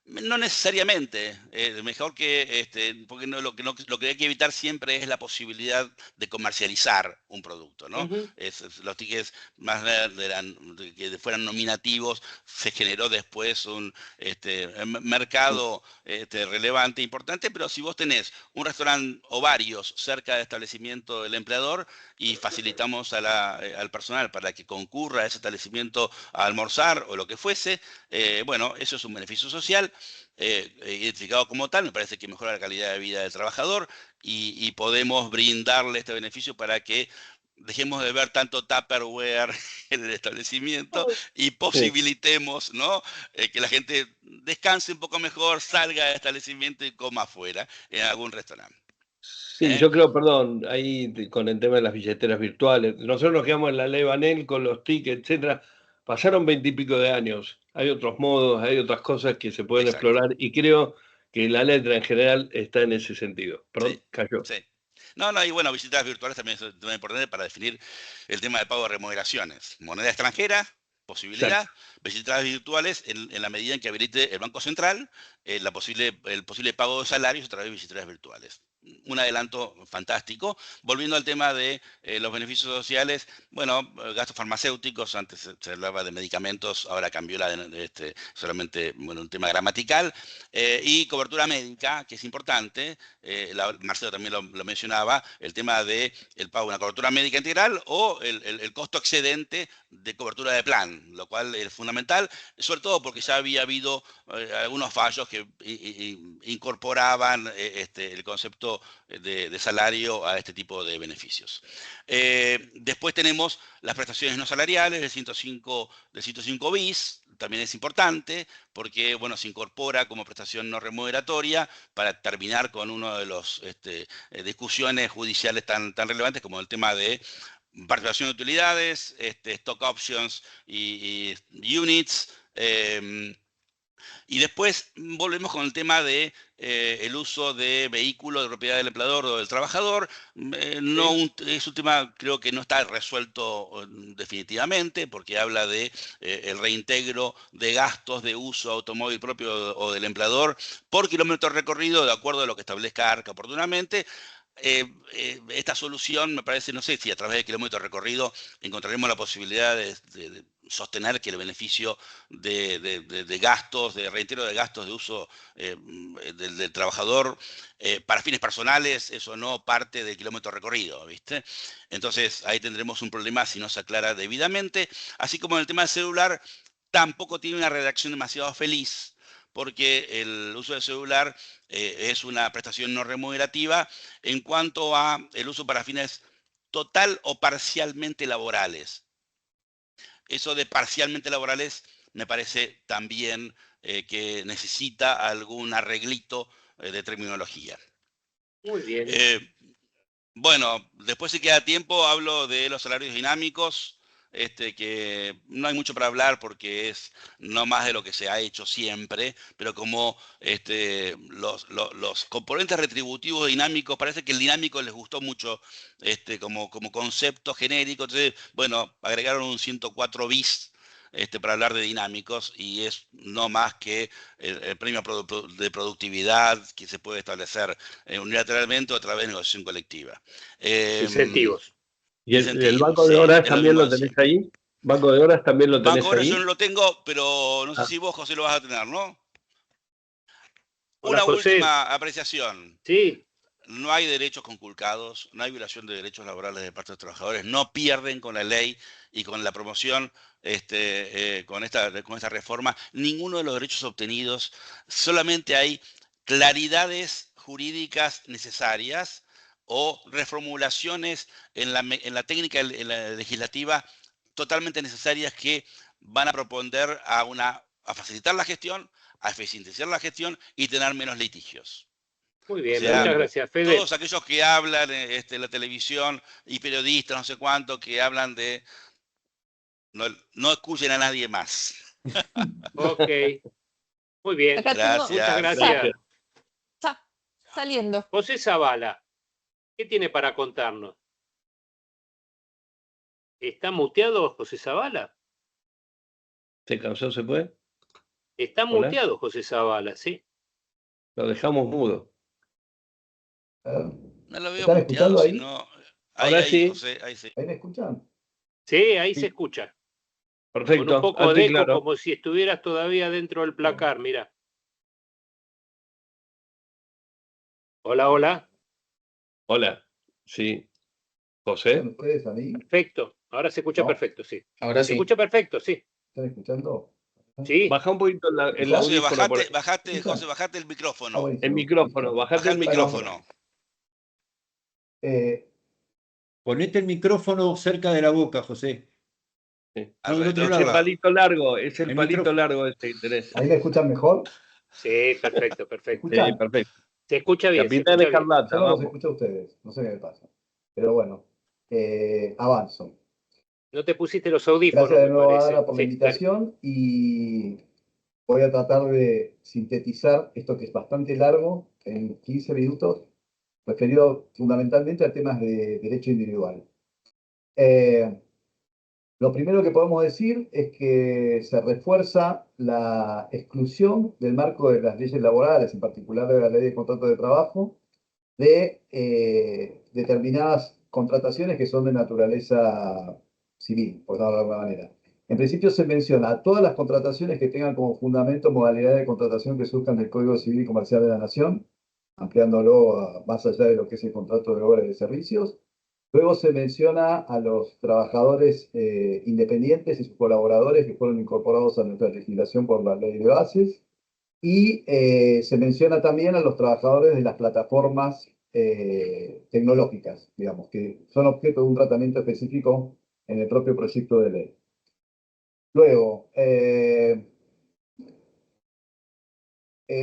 S5: No necesariamente, mejor que, porque lo que hay que evitar siempre es la posibilidad de comercializar un producto, ¿no? Los tickets más que fueran nominativos, se generó después un mercado relevante, importante, pero si vos tenés un restaurante o varios cerca del establecimiento del empleador y facilitamos al personal para que concurra a ese establecimiento a almorzar o lo que fuese, bueno, eso es un beneficio social. Identificado como tal, me parece que mejora la calidad de vida del trabajador y podemos brindarle este beneficio para que dejemos de ver tanto Tupperware en el establecimiento y posibilitemos, ¿no? Que la gente descanse un poco mejor, salga del establecimiento y coma afuera, en algún restaurante.
S1: Sí, yo creo, perdón, ahí con el tema de las billeteras virtuales, nosotros nos quedamos en la ley Banel con los tickets, etcétera. Pasaron 20 y pico de años, hay otros modos, hay otras cosas que se pueden
S5: Exacto.
S1: explorar y creo que la letra en general está en ese sentido. Perdón,
S5: Sí,
S1: cayó.
S5: sí. No, y bueno, visitas virtuales también es un tema importante para definir el tema de pago de remuneraciones. Moneda extranjera, posibilidad,
S1: Exacto.
S5: visitas virtuales en la medida en que habilite el Banco Central el posible pago de salarios a través de visitas virtuales. Un adelanto fantástico. Volviendo al tema de los beneficios sociales, bueno, gastos farmacéuticos, antes se hablaba de medicamentos, ahora cambió solamente, bueno, un tema gramatical, y cobertura médica, que es importante, Marcelo también lo mencionaba, el tema de el pago de una cobertura médica integral o el costo excedente de cobertura de plan, lo cual es fundamental, sobre todo porque ya había habido algunos fallos que incorporaban el concepto de salario a este tipo de beneficios. Después tenemos las prestaciones no salariales del 105 bis, también es importante porque, bueno, se incorpora como prestación no remuneratoria para terminar con una de las discusiones judiciales tan relevantes como el tema de participación de utilidades, stock options y units. Y después volvemos con el tema de el uso de vehículos de propiedad del empleador o del trabajador. Es un tema, creo que no está resuelto definitivamente, porque habla de el reintegro de gastos de uso automóvil propio o del empleador por kilómetro recorrido, de acuerdo a lo que establezca ARCA oportunamente. Esta solución me parece, no sé si a través del kilómetro recorrido encontraremos la posibilidad de sostener que el beneficio de gastos, de reintegro de gastos de uso del trabajador para fines personales, eso no parte del kilómetro recorrido, ¿viste? Entonces ahí tendremos un problema si no se aclara debidamente, así como en el tema del celular tampoco tiene una redacción demasiado feliz, porque el uso del celular es una prestación no remunerativa en cuanto a el uso para fines total o parcialmente laborales. Eso de parcialmente laborales me parece también que necesita algún arreglito de terminología.
S2: Muy bien.
S5: Bueno, después si queda tiempo hablo de los salarios dinámicos, que no hay mucho para hablar porque es no más de lo que se ha hecho siempre, pero como los componentes retributivos dinámicos, parece que el dinámico les gustó mucho como concepto genérico, entonces, bueno, agregaron un 104 bis para hablar de dinámicos y es no más que el premio de productividad que se puede establecer unilateralmente o a través de negociación colectiva.
S2: Incentivos.
S1: ¿Y el banco de horas también lo tenés ahí? ¿Banco de horas también lo tenés ahí?
S5: Banco de horas yo no lo tengo, pero no sé si vos, José, lo vas a tener, ¿no?
S2: Hola,
S5: Una
S2: José.
S5: última apreciación.
S2: Sí.
S5: No hay derechos conculcados, no hay violación de derechos laborales de parte de los trabajadores, no pierden con la ley y con la promoción, con esta reforma, ninguno de los derechos obtenidos, solamente hay claridades jurídicas necesarias o reformulaciones en la técnica en la legislativa totalmente necesarias que van a proponer a facilitar la gestión, a eficientizar la gestión y tener menos litigios.
S2: Muy bien,
S5: O sea,
S2: muchas gracias, Fede.
S5: Todos aquellos que hablan en la televisión y periodistas, no sé cuánto, que hablan de... No escuchen a nadie más.
S2: Ok. Muy bien.
S5: Gracias.
S2: Muchas gracias.
S3: Está saliendo.
S2: José Zavala, ¿qué tiene para contarnos? ¿Está muteado José Zavala?
S1: ¿Se cansó, se puede?
S2: Está
S1: Hola.
S2: muteado José Zavala, ¿sí?
S1: Lo dejamos mudo.
S5: No lo veo
S6: ¿Están
S5: muteado,
S6: escuchando ahí?
S5: sino...
S1: Ahora sí.
S5: José, ahí sí.
S6: ¿Ahí me escuchan?
S2: Sí, ahí se escucha.
S1: Perfecto.
S2: Con un poco de eco,
S1: claro.
S2: como si estuvieras todavía dentro del placar, mira. Hola, hola.
S1: Hola. Sí. José.
S6: ¿Están ustedes a mí?
S2: Perfecto. Ahora se escucha
S6: No.
S2: perfecto, sí.
S6: Ahora
S2: Se escucha perfecto, sí.
S6: ¿Están escuchando?
S2: Sí.
S1: Baja un poquito el
S5: José,
S1: audífono por ahí.
S5: bajate el micrófono.
S6: buenísimo.
S1: El micrófono, bajate
S5: Baja
S1: el micrófono.
S4: Ponete el micrófono cerca de la boca, José.
S1: Sí.
S5: Al revés,
S1: Es el palito largo, es el palito largo este interés.
S6: ¿Ahí me escuchan mejor?
S2: Sí, perfecto, perfecto.
S1: Sí, perfecto.
S2: Se escucha bien, se
S1: Capitán
S2: escucha bien.
S1: Escarlata,
S6: Yo no los
S1: vamos.
S6: escucho a ustedes, no sé qué me pasa. Pero bueno, avanzo.
S2: No te pusiste los audífonos,
S6: Gracias de
S2: me
S6: nuevo,
S2: parece.
S6: Adra, por la
S2: Sí, dale.
S6: invitación y voy a tratar de sintetizar esto que es bastante largo en 15 minutos, referido fundamentalmente a temas de derecho individual. Lo primero que podemos decir es que se refuerza la exclusión del marco de las leyes laborales, en particular de la ley de contrato de trabajo, de determinadas contrataciones que son de naturaleza civil, por decirlo de alguna manera. En principio se menciona a todas las contrataciones que tengan como fundamento modalidades de contratación que surjan del Código Civil y Comercial de la Nación, ampliándolo más allá de lo que es el contrato de obras y de servicios. Luego se menciona a los trabajadores independientes y sus colaboradores que fueron incorporados a nuestra legislación por la ley de bases. Y se menciona también a los trabajadores de las plataformas tecnológicas, digamos, que son objeto de un tratamiento específico en el propio proyecto de ley. Luego,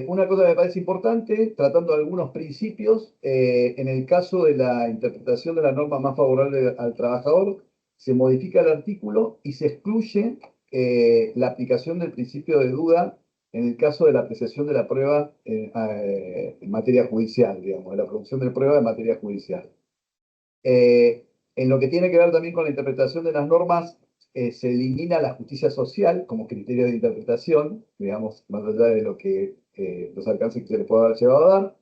S6: una cosa que me parece importante, tratando algunos principios, en el caso de la interpretación de la norma más favorable al trabajador, se modifica el artículo y se excluye la aplicación del principio de duda en el caso de la apreciación de la prueba en materia judicial, digamos, de la producción de prueba en materia judicial. En lo que tiene que ver también con la interpretación de las normas, se elimina la justicia social como criterio de interpretación, digamos, más allá de lo que los alcances que se les puede haber llevado a dar.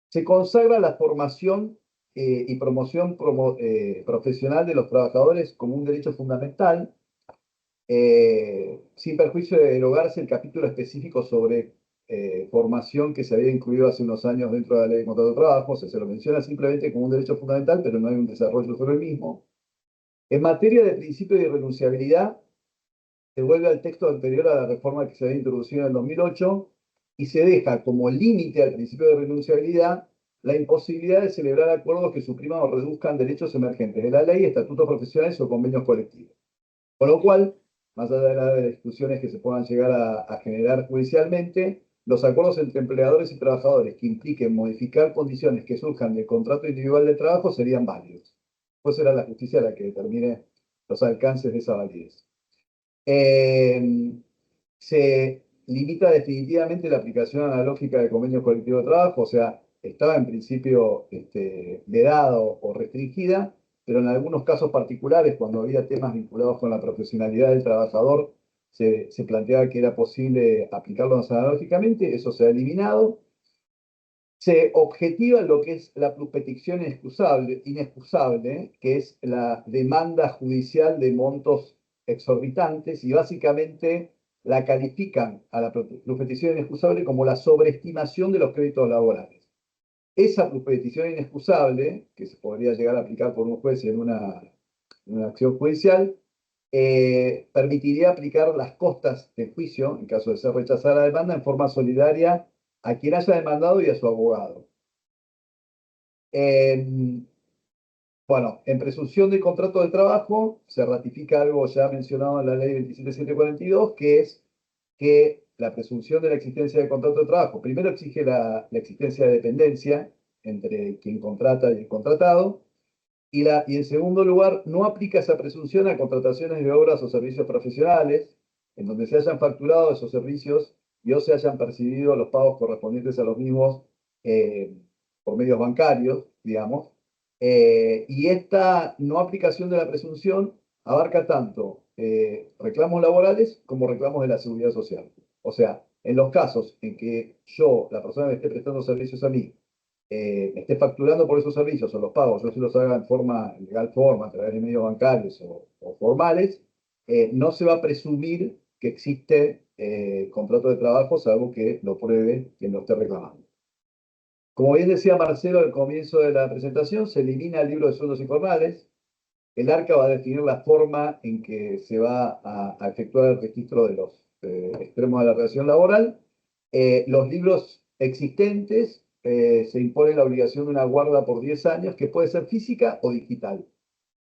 S6: Se consagra la formación y promoción profesional de los trabajadores como un derecho fundamental, sin perjuicio de derogarse el capítulo específico sobre formación que se había incluido hace unos años dentro de la ley de contrato de trabajo. Se lo menciona simplemente como un derecho fundamental, pero no hay un desarrollo sobre el mismo. En materia de principio de irrenunciabilidad, se vuelve al texto anterior a la reforma que se había introducido en el 2008 y se deja como límite al principio de renunciabilidad la imposibilidad de celebrar acuerdos que supriman o reduzcan derechos emergentes de la ley, estatutos profesionales o convenios colectivos. Con lo cual, más allá de las discusiones que se puedan llegar a generar judicialmente, los acuerdos entre empleadores y trabajadores que impliquen modificar condiciones que surjan del contrato individual de trabajo serían válidos. Pues será la justicia la que determine los alcances de esa validez. Se limita definitivamente la aplicación a la lógica de convenio colectivo de trabajo, o sea, estaba en principio vedado o restringida, pero en algunos casos particulares, cuando había temas vinculados con la profesionalidad del trabajador, se planteaba que era posible aplicarlo analógicamente, eso se ha eliminado. Se objetiva lo que es la pluspetición inexcusable, que es la demanda judicial de montos exorbitantes, y básicamente la califican a la pluspetición inexcusable como la sobreestimación de los créditos laborales. Esa pluspetición inexcusable, que se podría llegar a aplicar por un juez en una acción judicial, permitiría aplicar las costas del juicio, en caso de ser rechazada la demanda, en forma solidaria a quien haya demandado y a su abogado. Bueno, en presunción de contrato de trabajo se ratifica algo ya mencionado en la ley 27742, que es que la presunción de la existencia de contrato de trabajo primero exige la existencia de dependencia entre quien contrata y el contratado, y en segundo lugar, no aplica esa presunción a contrataciones de obras o servicios profesionales en donde se hayan facturado esos servicios y o se hayan percibido los pagos correspondientes a los mismos por medios bancarios, digamos. Y esta no aplicación de la presunción abarca tanto reclamos laborales como reclamos de la seguridad social. O sea, en los casos en que yo, la persona que esté prestando servicios a mí, me esté facturando por esos servicios o los pagos, yo se los haga en legal forma, a través de medios bancarios o formales, no se va a presumir que existe contrato de trabajo, salvo que lo pruebe quien lo esté reclamando. Como bien decía Marcelo al comienzo de la presentación, se elimina el libro de sueldos informales. El ARCA va a definir la forma en que se va a efectuar el registro de los extremos de la relación laboral. Los libros existentes se impone la obligación de una guarda por 10 años, que puede ser física o digital.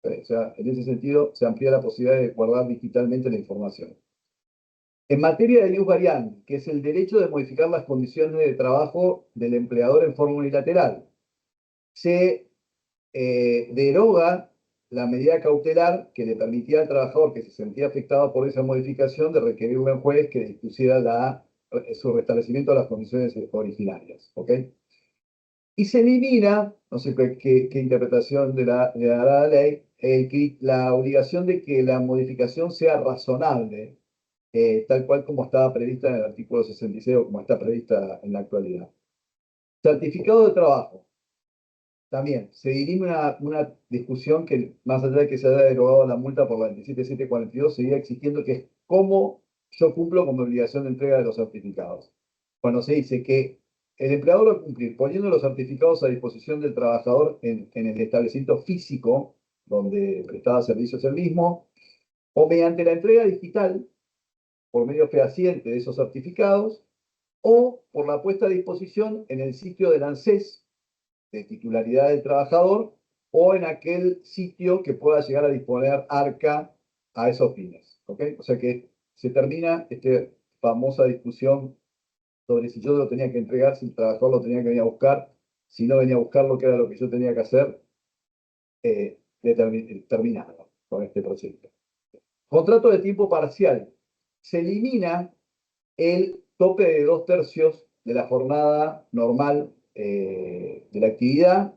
S6: O sea, en ese sentido, se amplía la posibilidad de guardar digitalmente la información. En materia de ius variandi, que es el derecho de modificar las condiciones de trabajo del empleador en forma unilateral, se deroga la medida cautelar que le permitía al trabajador que se sentía afectado por esa modificación de requerirle a un juez que dispusiera su restablecimiento de las condiciones originarias. ¿Ok? Y se elimina, no sé qué interpretación de la ley, la obligación de que la modificación sea razonable, tal cual como estaba prevista en el artículo 66 o como está prevista en la actualidad. Certificado de trabajo. También se dirime una discusión que, más allá de que se haya derogado la multa por la 27742, seguía existiendo, que es cómo yo cumplo con mi obligación de entrega de los certificados. Cuando se dice que el empleador va a cumplir poniendo los certificados a disposición del trabajador en el establecimiento físico donde prestaba servicios el mismo, o mediante la entrega digital por medio fehaciente de esos certificados, o por la puesta a disposición en el sitio del ANSES de titularidad del trabajador o en aquel sitio que pueda llegar a disponer ARCA a esos fines. ¿Okay? O sea que se termina esta famosa discusión sobre si yo lo tenía que entregar, si el trabajador lo tenía que venir a buscar, si no venía a buscarlo, qué era lo que yo tenía que hacer, terminado con este proyecto. Contrato de tiempo parcial. Se elimina el tope de 2/3 de la jornada normal de la actividad,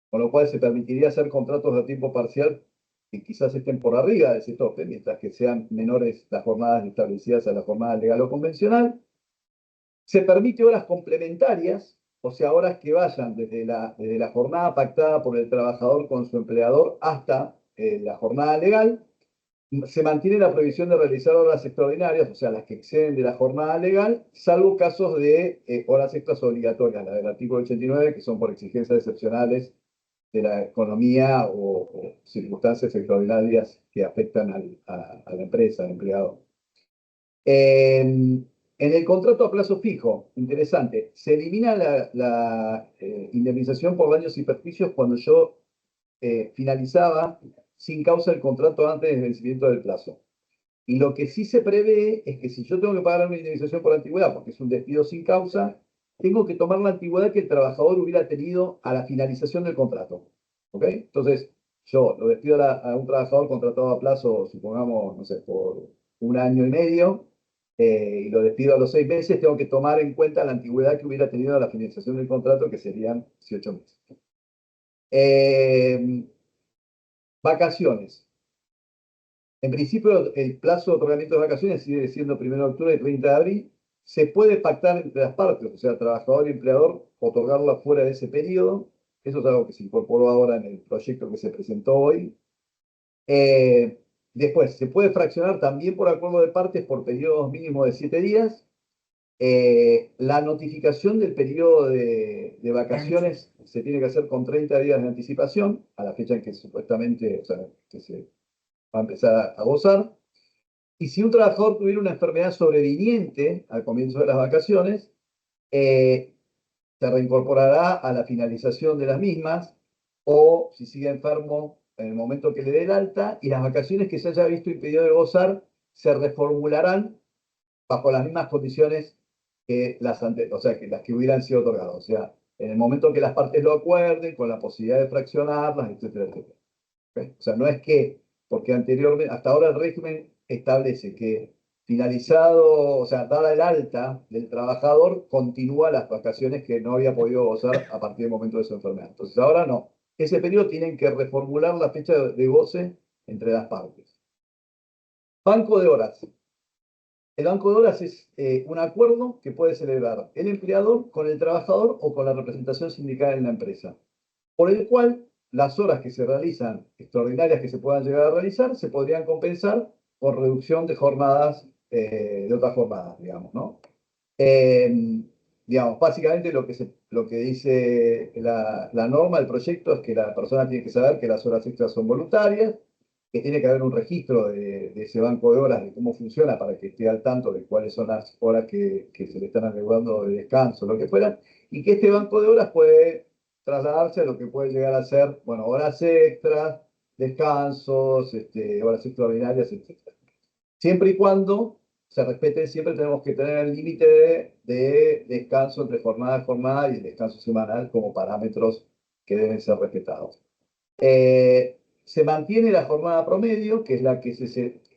S6: con lo cual se permitiría hacer contratos de tiempo parcial que quizás estén por arriba de ese tope, mientras que sean menores las jornadas establecidas a la jornada legal o convencional. Se permite horas complementarias, o sea, horas que vayan desde la jornada pactada por el trabajador con su empleador hasta la jornada legal. Se mantiene la prohibición de realizar horas extraordinarias, o sea, las que exceden de la jornada legal, salvo casos de horas extras obligatorias, la del artículo 89, que son por exigencias excepcionales de la economía o circunstancias extraordinarias que afectan a la empresa, al empleado. En el contrato a plazo fijo, interesante, se elimina la indemnización por daños y perjuicios cuando yo finalizaba sin causa el contrato antes del vencimiento del plazo. Y lo que sí se prevé es que si yo tengo que pagar una indemnización por antigüedad, porque es un despido sin causa, tengo que tomar la antigüedad que el trabajador hubiera tenido a la finalización del contrato. ¿Ok? Entonces, yo lo despido a un trabajador contratado a plazo, supongamos, no sé, por 1 año y medio, y lo despido a los 6 meses, tengo que tomar en cuenta la antigüedad que hubiera tenido a la finalización del contrato, que serían 18 meses. Vacaciones. En principio, el plazo de otorgamiento de vacaciones sigue siendo 1 de octubre y 30 de abril. Se puede pactar entre las partes, o sea, trabajador y empleador, otorgarla fuera de ese periodo. Eso es algo que se incorporó ahora en el proyecto que se presentó hoy. Después, se puede fraccionar también por acuerdo de partes por periodos mínimos de 7 días. La notificación del periodo de vacaciones se tiene que hacer con 30 días de anticipación, a la fecha en que supuestamente, o sea, que se va a empezar a gozar. Y si un trabajador tuviera una enfermedad sobreviniente al comienzo de las vacaciones, se reincorporará a la finalización de las mismas, o si sigue enfermo en el momento que le dé el alta, y las vacaciones que se haya visto impedido de gozar se reformularán bajo las mismas condiciones que las que hubieran sido otorgadas. O sea, en el momento que las partes lo acuerden, con la posibilidad de fraccionarlas, etcétera, etcétera. ¿Okay? O sea, no es que, porque anteriormente, hasta ahora el régimen establece que finalizado, o sea, dada el alta del trabajador, continúa las vacaciones que no había podido gozar a partir del momento de su enfermedad. Entonces, ahora no. Ese periodo tienen que reformular la fecha de goce entre las partes. Banco de horas. El banco de horas es un acuerdo que puede celebrar el empleador con el trabajador o con la representación sindical en la empresa, por el cual las horas que se realizan, extraordinarias que se puedan llegar a realizar, se podrían compensar por reducción de jornadas, de otras jornadas, digamos, ¿no? Digamos, básicamente lo que dice la norma, el proyecto, es que la persona tiene que saber que las horas extras son voluntarias, que tiene que haber un registro de ese banco de horas, de cómo funciona, para que esté al tanto de cuáles son las horas que se le están adeudando de descanso, lo que fuera, y que este banco de horas puede trasladarse a lo que puede llegar a ser, bueno, horas extras, descansos, horas extraordinarias, etc. Siempre y cuando se respete, siempre tenemos que tener el límite de descanso entre jornada y jornada y el descanso semanal como parámetros que deben ser respetados. Se mantiene la jornada promedio, que es la que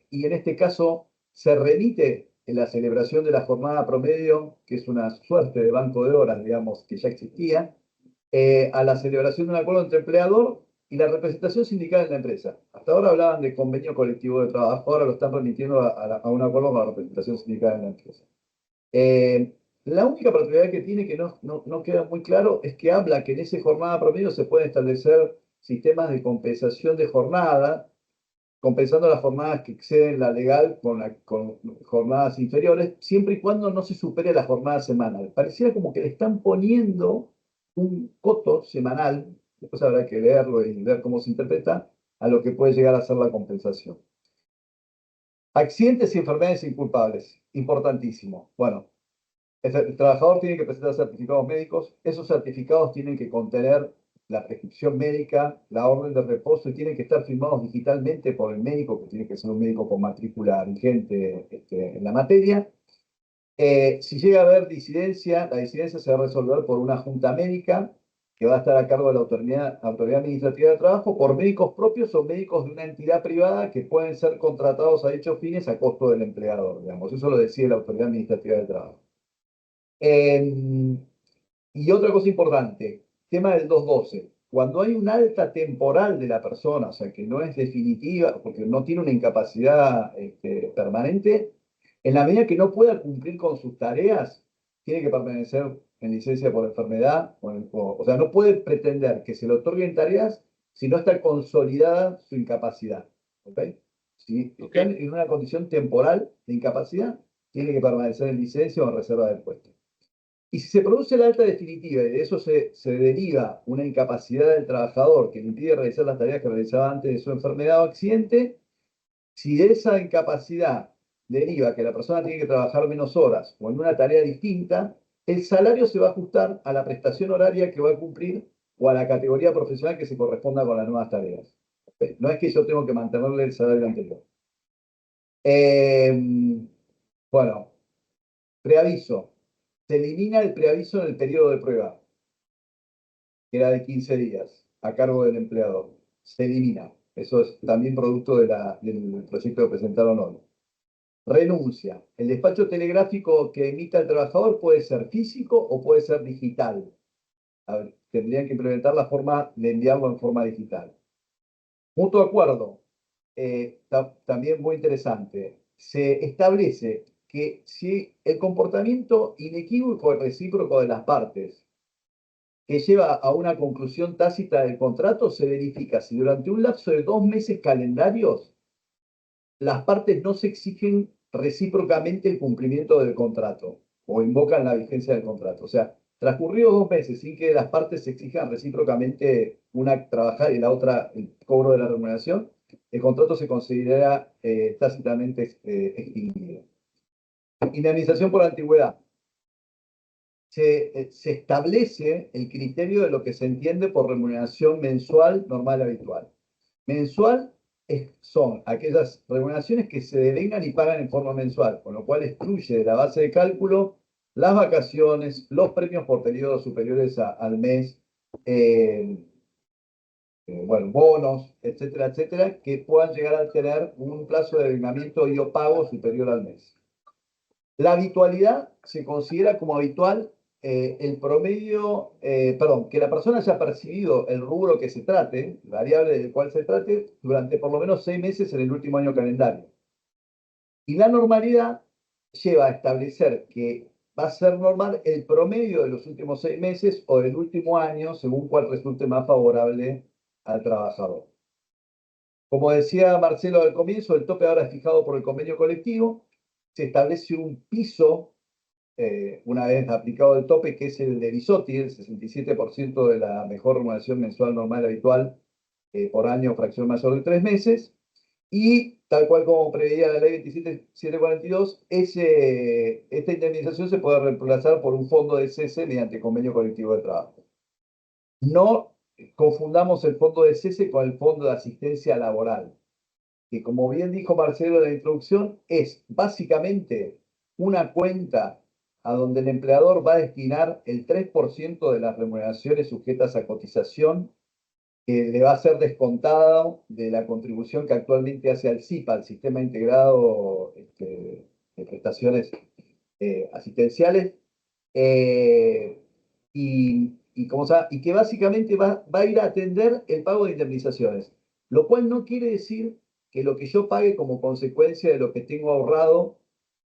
S6: y en este caso se remite en la celebración de la jornada promedio, que es una suerte de banco de horas, digamos, que ya existía, a la celebración de un acuerdo entre empleador y la representación sindical en la empresa. Hasta ahora hablaban de convenio colectivo de trabajo, ahora lo están remitiendo a un acuerdo con la representación sindical en la empresa. La única particularidad que tiene, que no queda muy claro, es que habla que en esa jornada promedio se pueden establecer sistemas de compensación de jornada, compensando las jornadas que exceden la legal con jornadas inferiores, siempre y cuando no se supere la jornada semanal. Pareciera como que le están poniendo un coto semanal, después habrá que leerlo y ver cómo se interpreta, a lo que puede llegar a ser la compensación. Accidentes y enfermedades inculpables, importantísimo. Bueno, el trabajador tiene que presentar certificados médicos, esos certificados tienen que contener la prescripción médica, la orden de reposo y tienen que estar firmados digitalmente por el médico, que tiene que ser un médico con matrícula vigente en la materia. Si llega a haber disidencia, la disidencia se va a resolver por una junta médica que va a estar a cargo de la autoridad administrativa de trabajo por médicos propios o médicos de una entidad privada que pueden ser contratados a dichos fines a costo del empleador, digamos. Eso lo decide la autoridad administrativa de trabajo. Y otra cosa importante, tema del 212. Cuando hay una alta temporal de la persona, o sea, que no es definitiva, porque no tiene una incapacidad permanente, en la medida que no pueda cumplir con sus tareas, tiene que permanecer en licencia por enfermedad, o sea, no puede pretender que se le otorguen tareas si no está consolidada su incapacidad. ¿Ok? Si está en una condición temporal de incapacidad, tiene que permanecer en licencia o en reserva del puesto. Y si se produce la alta definitiva y de eso se deriva una incapacidad del trabajador que le impide realizar las tareas que realizaba antes de su enfermedad o accidente, si de esa incapacidad deriva que la persona tiene que trabajar menos horas o en una tarea distinta, el salario se va a ajustar a la prestación horaria que va a cumplir o a la categoría profesional que se corresponda con las nuevas tareas. No es que yo tengo que mantenerle el salario anterior. Bueno, preaviso. Se elimina el preaviso en el periodo de prueba, que era de 15 días, a cargo del empleador. Se elimina. Eso es también producto del proyecto que presentaron hoy. Renuncia. El despacho telegráfico que emita el trabajador puede ser físico o puede ser digital. A ver, tendrían que implementar la forma de enviarlo en forma digital. Mutuo acuerdo. También muy interesante. Se establece que si el comportamiento inequívoco y recíproco de las partes que lleva a una conclusión tácita del contrato se verifica si durante un lapso de 2 meses calendarios las partes no se exigen recíprocamente el cumplimiento del contrato o invocan la vigencia del contrato. O sea, transcurridos 2 meses sin que las partes se exijan recíprocamente una trabajar y la otra el cobro de la remuneración, el contrato se considera tácitamente extinguido. Indemnización por antigüedad. Se establece el criterio de lo que se entiende por remuneración mensual, normal, habitual. Mensual son aquellas remuneraciones que se devengan y pagan en forma mensual, con lo cual excluye de la base de cálculo las vacaciones, los premios por periodos superiores al mes, bueno, bonos, etcétera, etcétera, que puedan llegar a tener un plazo de devengamiento y o pago superior al mes. La habitualidad se considera como habitual el promedio, que la persona haya percibido el rubro que se trate, variable del cual se trate, durante por lo menos 6 meses en el último año calendario. Y la normalidad lleva a establecer que va a ser normal el promedio de los últimos 6 meses o del último año, según cuál resulte más favorable al trabajador. Como decía Marcelo al comienzo, el tope ahora es fijado por el convenio colectivo. Se establece un piso, una vez aplicado el tope, que es el de Bisotti, el 67% de la mejor remuneración mensual normal habitual por año, fracción mayor de 3 meses. Y tal cual como preveía la ley 27742, esta indemnización se puede reemplazar por un fondo de cese mediante convenio colectivo de trabajo. No confundamos el fondo de cese con el fondo de asistencia laboral, que como bien dijo Marcelo en la introducción, es básicamente una cuenta a donde el empleador va a destinar el 3% de las remuneraciones sujetas a cotización, que le va a ser descontado de la contribución que actualmente hace al SIPA, al Sistema Integrado de Prestaciones Asistenciales, y que básicamente va a ir a atender el pago de indemnizaciones, lo cual no quiere decir que lo que yo pague como consecuencia de lo que tengo ahorrado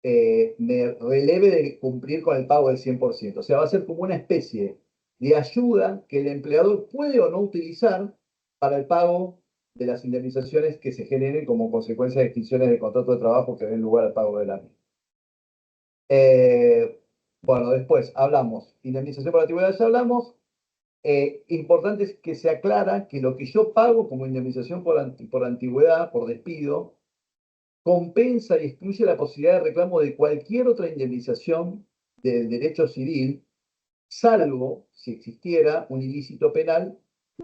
S6: me releve de cumplir con el pago del 100%. O sea, va a ser como una especie de ayuda que el empleador puede o no utilizar para el pago de las indemnizaciones que se generen como consecuencia de extinciones de contrato de trabajo que den lugar al pago de la misma. Bueno, después hablamos, indemnización por antigüedad ya hablamos. Importante es que se aclara que lo que yo pago como indemnización por antigüedad, por despido, compensa y excluye la posibilidad de reclamo de cualquier otra indemnización del derecho civil, salvo si existiera un ilícito penal,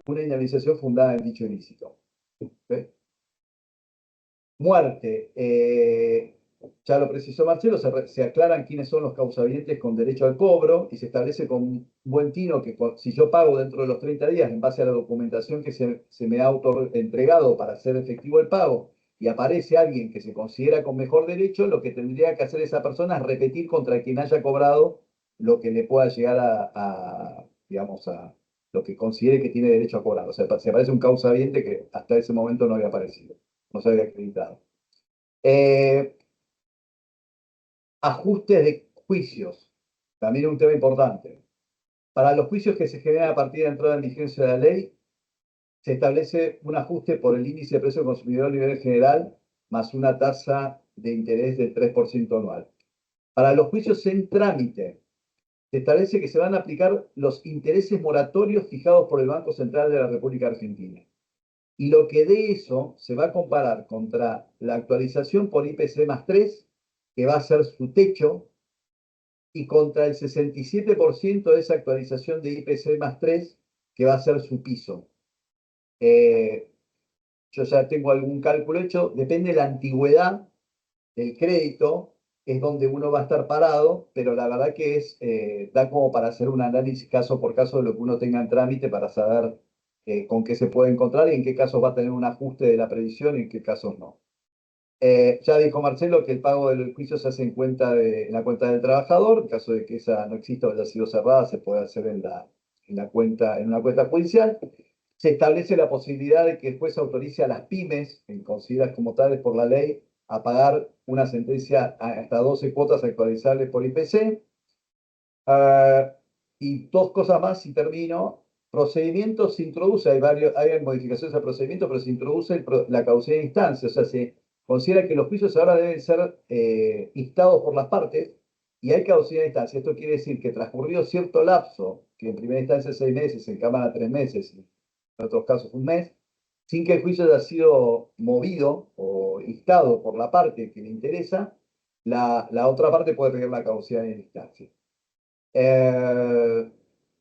S6: una indemnización fundada en dicho ilícito. ¿Sí? Muerte. Ya lo precisó Marcelo, se aclaran quiénes son los causavientes con derecho al cobro y se establece con buen tino que si yo pago dentro de los 30 días en base a la documentación que se me ha entregado para hacer efectivo el pago y aparece alguien que se considera con mejor derecho, lo que tendría que hacer esa persona es repetir contra quien haya cobrado lo que le pueda llegar digamos, a lo que considere que tiene derecho a cobrar. O sea, se aparece un causaviente que hasta ese momento no había aparecido, no se había acreditado. Ajustes de juicios, también un tema importante. Para los juicios que se generan a partir de la entrada en vigencia de la ley, se establece un ajuste por el índice de precio del consumidor a nivel general, más una tasa de interés del 3% anual. Para los juicios en trámite, se establece que se van a aplicar los intereses moratorios fijados por el Banco Central de la República Argentina. Y lo que de eso se va a comparar contra la actualización por IPC más 3, que va a ser su techo, y contra el 67% de esa actualización de IPC más 3, que va a ser su piso. Yo ya tengo algún cálculo hecho, depende de la antigüedad del crédito, es donde uno va a estar parado, pero la verdad que da como para hacer un análisis caso por caso de lo que uno tenga en trámite para saber con qué se puede encontrar y en qué casos va a tener un ajuste de la previsión y en qué casos no. Ya dijo Marcelo que el pago del juicio se hace en la cuenta del trabajador. En caso de que esa no exista o haya sido cerrada, se puede hacer en una cuenta judicial. Se establece la posibilidad de que el juez autorice a las pymes, consideradas como tales por la ley, a pagar una sentencia hasta 12 cuotas actualizables por IPC. Y dos cosas más y termino. Procedimiento se introduce, hay modificaciones al procedimiento, pero se introduce la causa de instancia, o sea, se considera que los juicios ahora deben ser instados por las partes y hay caducidad de instancia. Esto quiere decir que transcurrido cierto lapso, que en primera instancia es 6 meses, en cámara 3 meses, y en otros casos un mes, sin que el juicio haya sido movido o instado por la parte que le interesa, la otra parte puede pedir la caducidad de instancia.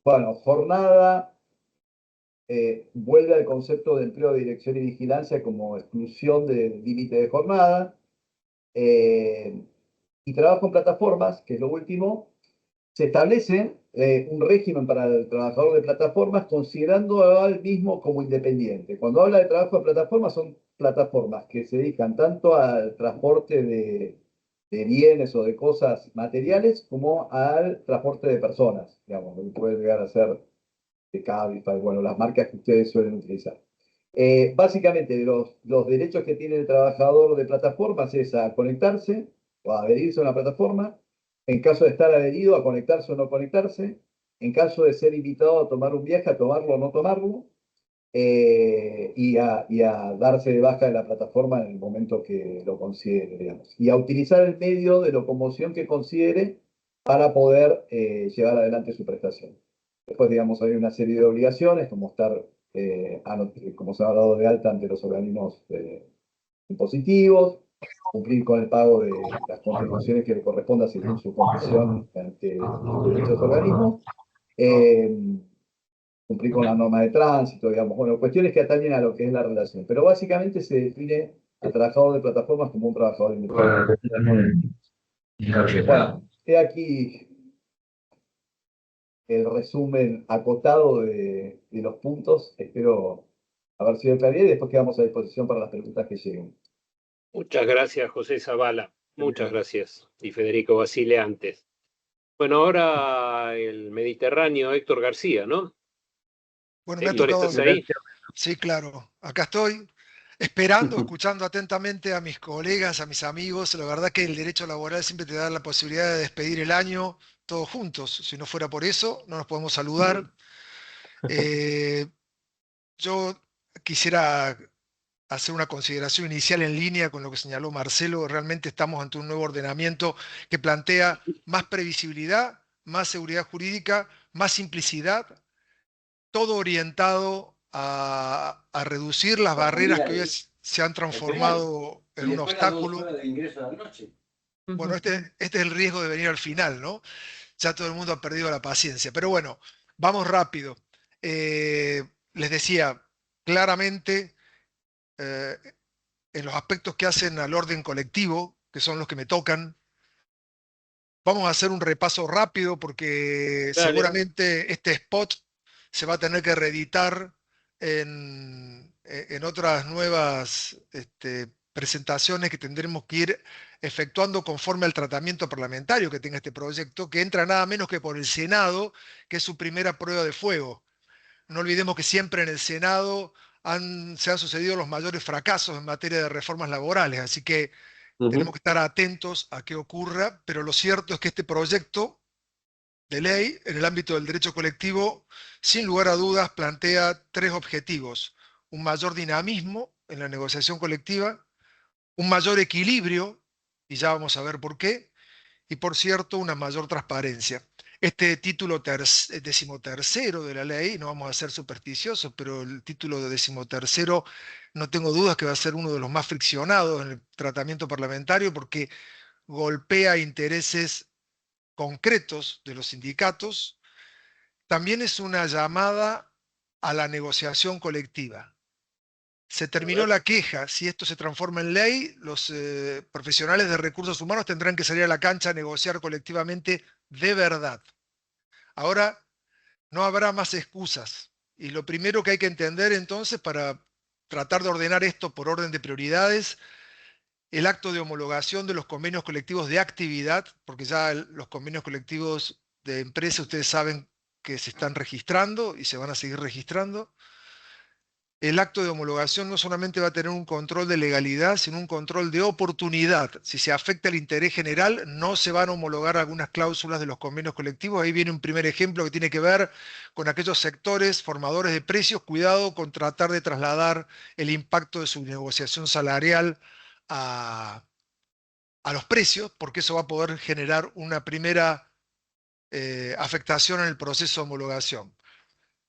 S6: Bueno, jornada. Vuelve al concepto de empleo de dirección y vigilancia como exclusión del límite de jornada. Y trabajo en plataformas, que es lo último, se establece un régimen para el trabajador de plataformas considerando al mismo como independiente. Cuando habla de trabajo de plataformas, son plataformas que se dedican tanto al transporte de bienes o de cosas materiales como al transporte de personas, digamos, lo que puede llegar a ser de Cabify, bueno, las marcas que ustedes suelen utilizar. Básicamente, los derechos que tiene el trabajador de plataformas es a conectarse o a adherirse a una plataforma, en caso de estar adherido, a conectarse o no conectarse, en caso de ser invitado a tomar un viaje, a tomarlo o no tomarlo, y a darse de baja de la plataforma en el momento que lo considere, digamos, y a utilizar el medio de locomoción que considere para poder llevar adelante su prestación. Después, digamos, hay una serie de obligaciones, como como se ha dado de alta ante los organismos impositivos, cumplir con el pago de las contribuciones que le corresponda según su condición ante dichos organismos, cumplir con la norma de tránsito, digamos, bueno, cuestiones que atañen a lo que es la relación. Pero básicamente se define al trabajador de plataformas como un trabajador independiente. Bueno, he aquí el resumen acotado de los puntos. Espero haber sido claridad y después quedamos a disposición para las preguntas que lleguen.
S2: Muchas gracias, José Zavala. Muchas gracias. Y Federico Basile antes. Bueno, ahora el Mediterráneo, Héctor García, ¿no?
S7: Bueno, me ha
S2: Héctor,
S7: tocado.
S2: ¿estás ahí?
S7: Sí, claro. Acá estoy, esperando, escuchando atentamente a mis colegas, a mis amigos. La verdad que el derecho laboral siempre te da la posibilidad de despedir el año todos juntos. Si no fuera por eso, no nos podemos saludar. Yo quisiera hacer una consideración inicial en línea con lo que señaló Marcelo. Realmente estamos ante un nuevo ordenamiento que plantea más previsibilidad, más seguridad jurídica, más simplicidad, todo orientado a reducir las barreras que hoy se han transformado en un obstáculo. Bueno, este es el riesgo de venir al final, ¿no? Ya todo el mundo ha perdido la paciencia. Pero bueno, vamos rápido. Les decía, claramente, en los aspectos que hacen al orden colectivo, que son los que me tocan, vamos a hacer un repaso rápido porque
S2: Dale.
S7: seguramente este spot se va a tener que reeditar en otras nuevas presentaciones que tendremos que ir efectuando conforme al tratamiento parlamentario que tenga este proyecto, que entra nada menos que por el Senado, que es su primera prueba de fuego. No olvidemos que siempre en el Senado se han sucedido los mayores fracasos en materia de reformas laborales, así que tenemos que estar atentos a qué ocurra, pero lo cierto es que este proyecto de ley en el ámbito del derecho colectivo, sin lugar a dudas, plantea tres objetivos: un mayor dinamismo en la negociación colectiva, un mayor equilibrio, y ya vamos a ver por qué, y por cierto, una mayor transparencia. Este título decimotercero de la ley, no vamos a ser supersticiosos, pero el título de decimotercero no tengo dudas que va a ser uno de los más friccionados en el tratamiento parlamentario porque golpea intereses concretos de los sindicatos. También es una llamada a la negociación colectiva. Se terminó la queja. Si esto se transforma en ley, los profesionales de recursos humanos tendrán que salir a la cancha a negociar colectivamente de verdad. Ahora no habrá más excusas. Y lo primero que hay que entender entonces para tratar de ordenar esto por orden de prioridades, el acto de homologación de los convenios colectivos de actividad, porque ya los convenios colectivos de empresa ustedes saben que se están registrando y se van a seguir registrando. El acto de homologación no solamente va a tener un control de legalidad, sino un control de oportunidad. Si se afecta el interés general, no se van a homologar algunas cláusulas de los convenios colectivos. Ahí viene un primer ejemplo que tiene que ver con aquellos sectores formadores de precios. Cuidado con tratar de trasladar el impacto de su negociación salarial a los precios, porque eso va a poder generar una primera afectación en el proceso de homologación.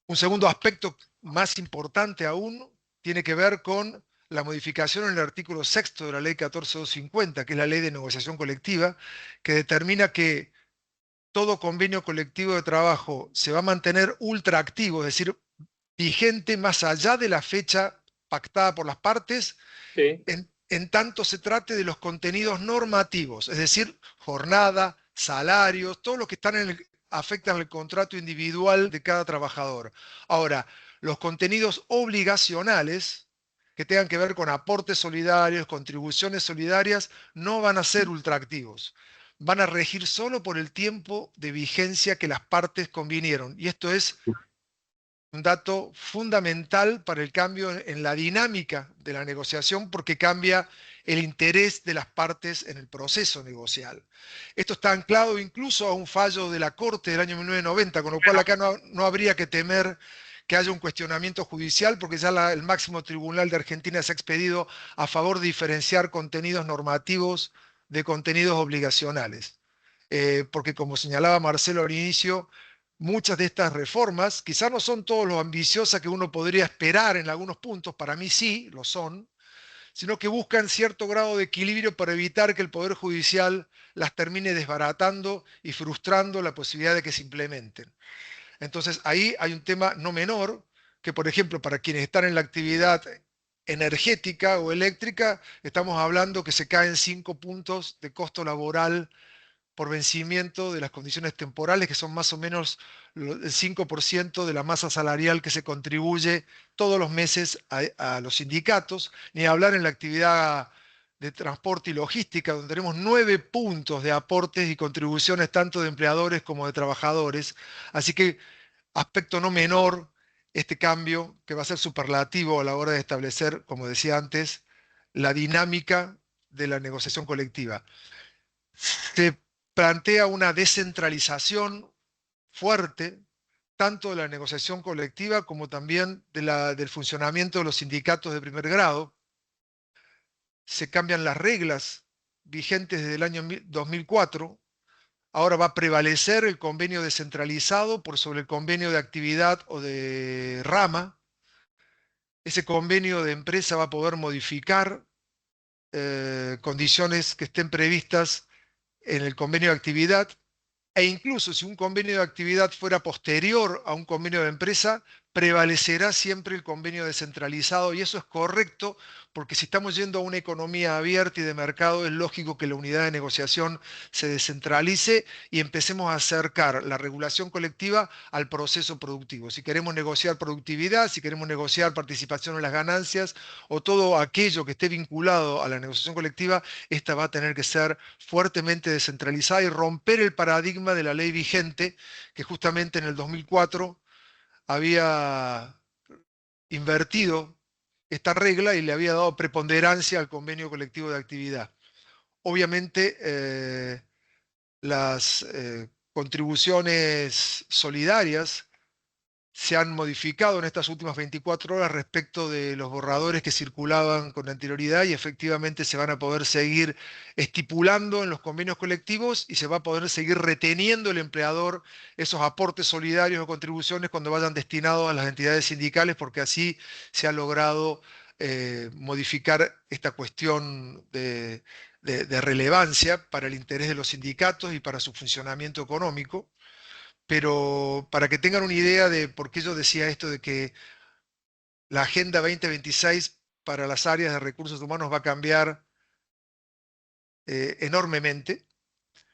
S7: Un segundo aspecto más importante aún tiene que ver con la modificación en el artículo 6 de la ley 14250, que es la ley de negociación colectiva, que determina que todo convenio colectivo de trabajo se va a mantener ultraactivo, es decir, vigente más allá de la fecha pactada por las partes,
S2: Sí.
S7: en tanto se trate de los contenidos normativos, es decir, jornada, salarios, todo lo que afectan al contrato individual de cada trabajador. Ahora, los contenidos obligacionales que tengan que ver con aportes solidarios, contribuciones solidarias, no van a ser ultraactivos. Van a regir solo por el tiempo de vigencia que las partes convinieron. Y esto es un dato fundamental para el cambio en la dinámica de la negociación porque cambia el interés de las partes en el proceso negocial. Esto está anclado incluso a un fallo de la Corte del año 1990, con lo cual acá no habría que temer que haya un cuestionamiento judicial porque ya el máximo tribunal de Argentina se ha expedido a favor de diferenciar contenidos normativos de contenidos obligacionales. Porque como señalaba Marcelo al inicio, muchas de estas reformas quizás no son todo lo ambiciosas que uno podría esperar en algunos puntos, para mí sí lo son, sino que buscan cierto grado de equilibrio para evitar que el Poder Judicial las termine desbaratando y frustrando la posibilidad de que se implementen. Entonces ahí hay un tema no menor, que por ejemplo para quienes están en la actividad energética o eléctrica, estamos hablando que se caen 5 puntos de costo laboral por vencimiento de las condiciones temporales, que son más o menos el 5% de la masa salarial que se contribuye todos los meses a los sindicatos, ni hablar en la actividad de transporte y logística, donde tenemos 9 puntos de aportes y contribuciones tanto de empleadores como de trabajadores. Así que aspecto no menor este cambio que va a ser superlativo a la hora de establecer, como decía antes, la dinámica de la negociación colectiva. Se plantea una descentralización fuerte, tanto de la negociación colectiva como también del funcionamiento de los sindicatos de primer grado. Se cambian las reglas vigentes desde el año 2004. Ahora va a prevalecer el convenio descentralizado por sobre el convenio de actividad o de rama. Ese convenio de empresa va a poder modificar condiciones que estén previstas en el convenio de actividad, e incluso si un convenio de actividad fuera posterior a un convenio de empresa, prevalecerá siempre el convenio descentralizado, y eso es correcto, porque si estamos yendo a una economía abierta y de mercado, es lógico que la unidad de negociación se descentralice y empecemos a acercar la regulación colectiva al proceso productivo. Si queremos negociar productividad, si queremos negociar participación en las ganancias o todo aquello que esté vinculado a la negociación colectiva, esta va a tener que ser fuertemente descentralizada y romper el paradigma de la ley vigente, que justamente en el 2004 había invertido esta regla y le había dado preponderancia al convenio colectivo de actividad. Obviamente, las contribuciones solidarias se han modificado en estas últimas 24 horas respecto de los borradores que circulaban con anterioridad, y efectivamente se van a poder seguir estipulando en los convenios colectivos y se va a poder seguir reteniendo el empleador esos aportes solidarios o contribuciones cuando vayan destinados a las entidades sindicales, porque así se ha logrado modificar esta cuestión de relevancia para el interés de los sindicatos y para su funcionamiento económico. Pero para que tengan una idea de por qué yo decía esto de que la Agenda 2026 para las áreas de recursos humanos va a cambiar enormemente,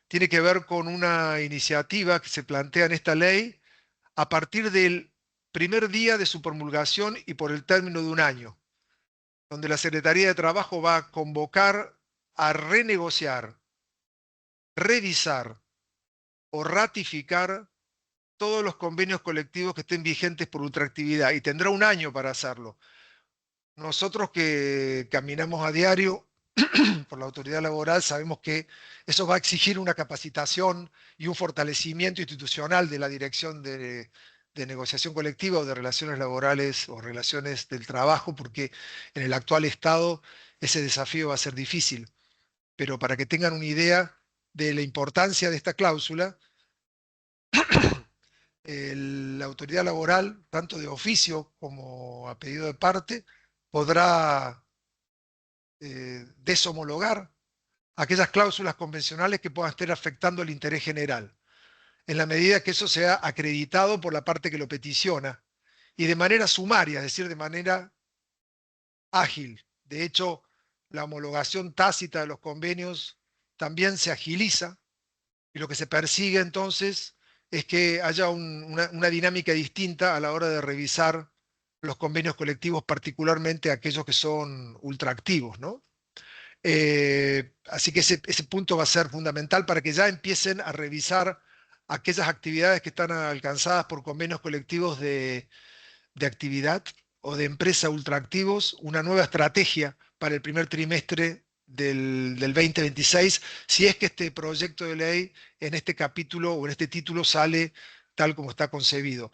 S7: tiene que ver con una iniciativa que se plantea en esta ley a partir del primer día de su promulgación y por el término de un año, donde la Secretaría de Trabajo va a convocar a renegociar, revisar o ratificar todos los convenios colectivos que estén vigentes por ultraactividad, y tendrá un año para hacerlo. Nosotros que caminamos a diario por la autoridad laboral sabemos que eso va a exigir una capacitación y un fortalecimiento institucional de la dirección de negociación colectiva o de relaciones laborales o relaciones del trabajo, porque en el actual estado ese desafío va a ser difícil. Pero para que tengan una idea de la importancia de esta cláusula, la autoridad laboral, tanto de oficio como a pedido de parte, podrá deshomologar aquellas cláusulas convencionales que puedan estar afectando el interés general, en la medida que eso sea acreditado por la parte que lo peticiona y de manera sumaria, es decir, de manera ágil. De hecho, la homologación tácita de los convenios también se agiliza, y lo que se persigue entonces es que haya una dinámica distinta a la hora de revisar los convenios colectivos, particularmente aquellos que son ultraactivos, ¿no? Así que ese punto va a ser fundamental para que ya empiecen a revisar aquellas actividades que están alcanzadas por convenios colectivos de actividad o de empresa ultraactivos, una nueva estrategia para el primer trimestre del 2026, si es que este proyecto de ley en este capítulo o en este título sale tal como está concebido.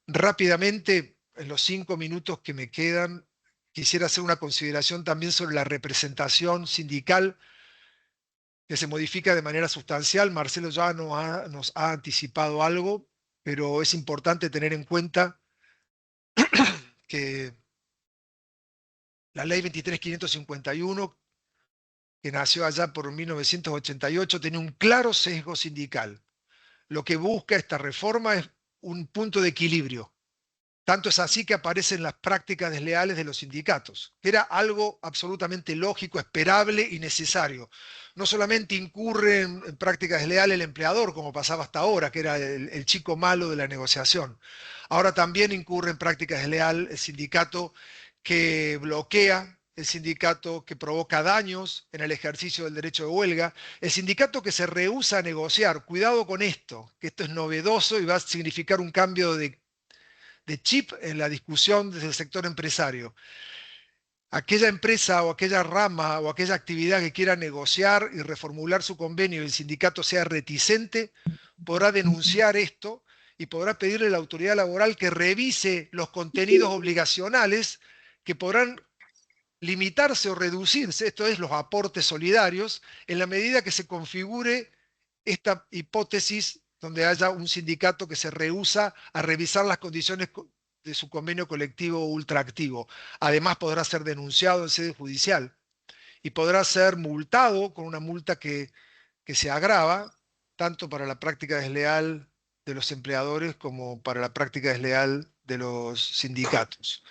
S7: Rápidamente, en los 5 minutos que me quedan, quisiera hacer una consideración también sobre la representación sindical, que se modifica de manera sustancial. Marcelo ya nos ha anticipado algo, pero es importante tener en cuenta que la ley 23.551, que nació allá por 1988, tenía un claro sesgo sindical. Lo que busca esta reforma es un punto de equilibrio. Tanto es así que aparecen las prácticas desleales de los sindicatos, que era algo absolutamente lógico, esperable y necesario. No solamente incurre en prácticas desleales el empleador, como pasaba hasta ahora, que era el chico malo de la negociación. Ahora también incurre en prácticas desleales el sindicato que bloquea, el sindicato que provoca daños en el ejercicio del derecho de huelga, el sindicato que se rehúsa a negociar. Cuidado con esto, que esto es novedoso y va a significar un cambio de chip en la discusión desde el sector empresario. Aquella empresa o aquella rama o aquella actividad que quiera negociar y reformular su convenio y el sindicato sea reticente, podrá denunciar esto y podrá pedirle a la autoridad laboral que revise los contenidos obligacionales que podrán limitarse o reducirse, esto es, los aportes solidarios, en la medida que se configure esta hipótesis donde haya un sindicato que se rehúsa a revisar las condiciones de su convenio colectivo ultraactivo. Además, podrá ser denunciado en sede judicial y podrá ser multado con una multa que se agrava tanto para la práctica desleal de los empleadores como para la práctica desleal de los sindicatos.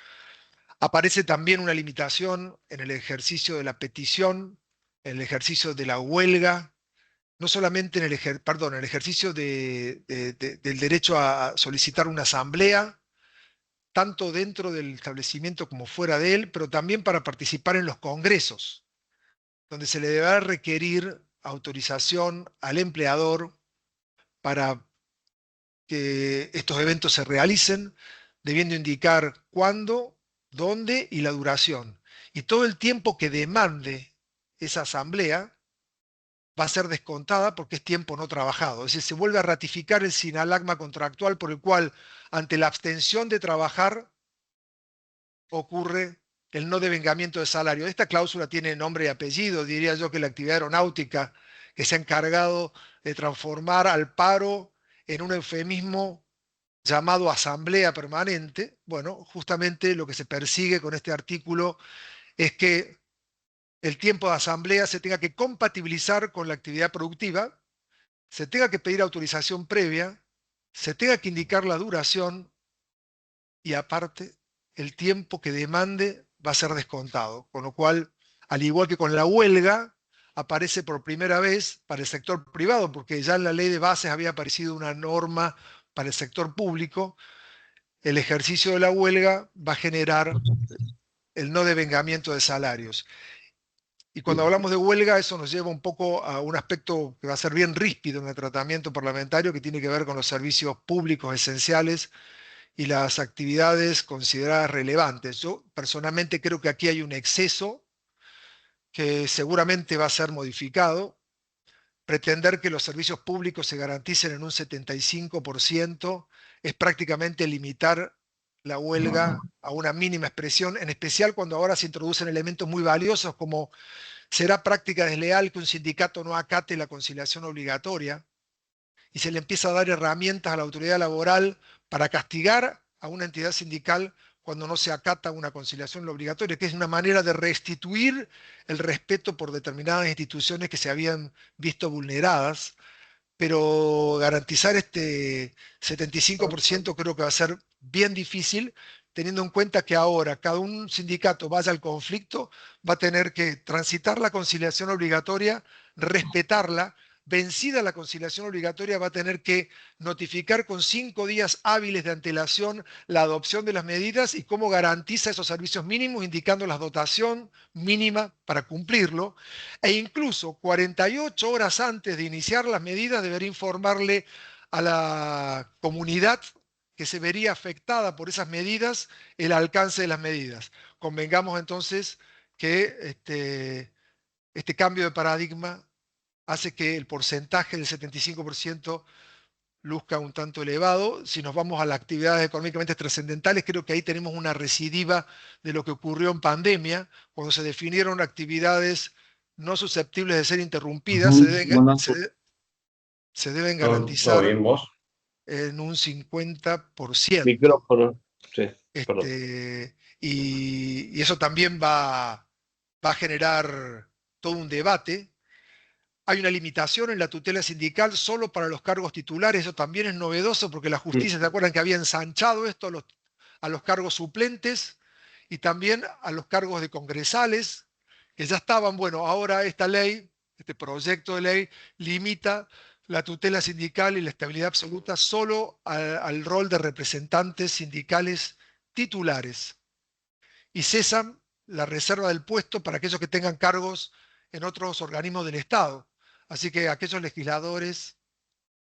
S7: Aparece también una limitación en el ejercicio de la petición, en el ejercicio de la huelga, no solamente en el, en el ejercicio del derecho a solicitar una asamblea, tanto dentro del establecimiento como fuera de él, pero también para participar en los congresos, donde se le deberá requerir autorización al empleador para que estos eventos se realicen, debiendo indicar cuándo, dónde y la duración. Y todo el tiempo que demande esa asamblea va a ser descontada porque es tiempo no trabajado. Es decir, se vuelve a ratificar el sinalagma contractual por el cual, ante la abstención de trabajar, ocurre el no devengamiento de salario. Esta cláusula tiene nombre y apellido. Diría yo que la actividad aeronáutica, que se ha encargado de transformar al paro en un eufemismo llamado asamblea permanente, bueno, justamente lo que se persigue con este artículo es que el tiempo de asamblea se tenga que compatibilizar con la actividad productiva, se tenga que pedir autorización previa, se tenga que indicar la duración y aparte el tiempo que demande va a ser descontado. Con lo cual, al igual que con la huelga, aparece por primera vez para el sector privado, porque ya en la ley de bases había aparecido una norma para el sector público, el ejercicio de la huelga va a generar el no devengamiento de salarios. Y cuando hablamos de huelga, eso nos lleva un poco a un aspecto que va a ser bien ríspido en el tratamiento parlamentario, que tiene que ver con los servicios públicos esenciales y las actividades consideradas relevantes. Yo personalmente creo que aquí hay un exceso que seguramente va a ser modificado. Pretender que los servicios públicos se garanticen en un 75% es prácticamente limitar la huelga a una mínima expresión, en especial cuando ahora se introducen elementos muy valiosos como será práctica desleal que un sindicato no acate la conciliación obligatoria y se le empieza a dar herramientas a la autoridad laboral para castigar a una entidad sindical cuando no se acata una conciliación obligatoria, que es una manera de restituir el respeto por determinadas instituciones que se habían visto vulneradas, pero garantizar este 75% creo que va a ser bien difícil, teniendo en cuenta que ahora cada un sindicato vaya al conflicto, va a tener que transitar la conciliación obligatoria, respetarla. Vencida la conciliación obligatoria, va a tener que notificar con 5 días hábiles de antelación la adopción de las medidas y cómo garantiza esos servicios mínimos, indicando la dotación mínima para cumplirlo. E incluso 48 horas antes de iniciar las medidas debería informarle a la comunidad que se vería afectada por esas medidas el alcance de las medidas. Convengamos entonces que este cambio de paradigma hace que el porcentaje del 75% luzca un tanto elevado. Si nos vamos a las actividades económicamente trascendentales, creo que ahí tenemos una recidiva de lo que ocurrió en pandemia, cuando se definieron actividades no susceptibles de ser interrumpidas, se deben garantizar
S1: bien, ¿vos?
S7: en un 50%.
S1: Micrófono, sí, perdón.
S7: Y eso también va a generar todo un debate. Hay una limitación en la tutela sindical solo para los cargos titulares. Eso también es novedoso porque la justicia, ¿se acuerdan que había ensanchado esto a los cargos suplentes y también a los cargos de congresales, que ya estaban? Bueno, ahora esta ley, este proyecto de ley, limita la tutela sindical y la estabilidad absoluta solo al rol de representantes sindicales titulares y cesan la reserva del puesto para aquellos que tengan cargos en otros organismos del Estado. Así que aquellos legisladores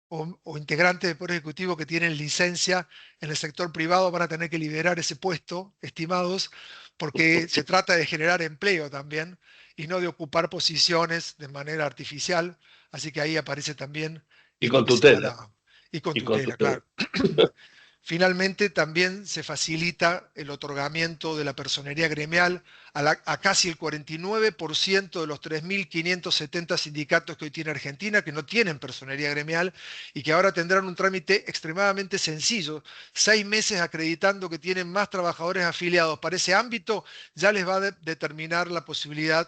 S7: o integrantes del Poder Ejecutivo que tienen licencia en el sector privado van a tener que liberar ese puesto, estimados, porque se trata de generar empleo también y no de ocupar posiciones de manera artificial. Así que ahí aparece también
S1: Y
S7: esto
S1: con
S7: que
S1: tutela.
S7: señalaba. Y con
S1: Y con
S7: tutela,
S1: tutela.
S7: claro. Finalmente, también se facilita el otorgamiento de la personería gremial a casi el 49% de los 3.570 sindicatos que hoy tiene Argentina, que no tienen personería gremial y que ahora tendrán un trámite extremadamente sencillo. 6 meses acreditando que tienen más trabajadores afiliados para ese ámbito, ya les va a determinar la posibilidad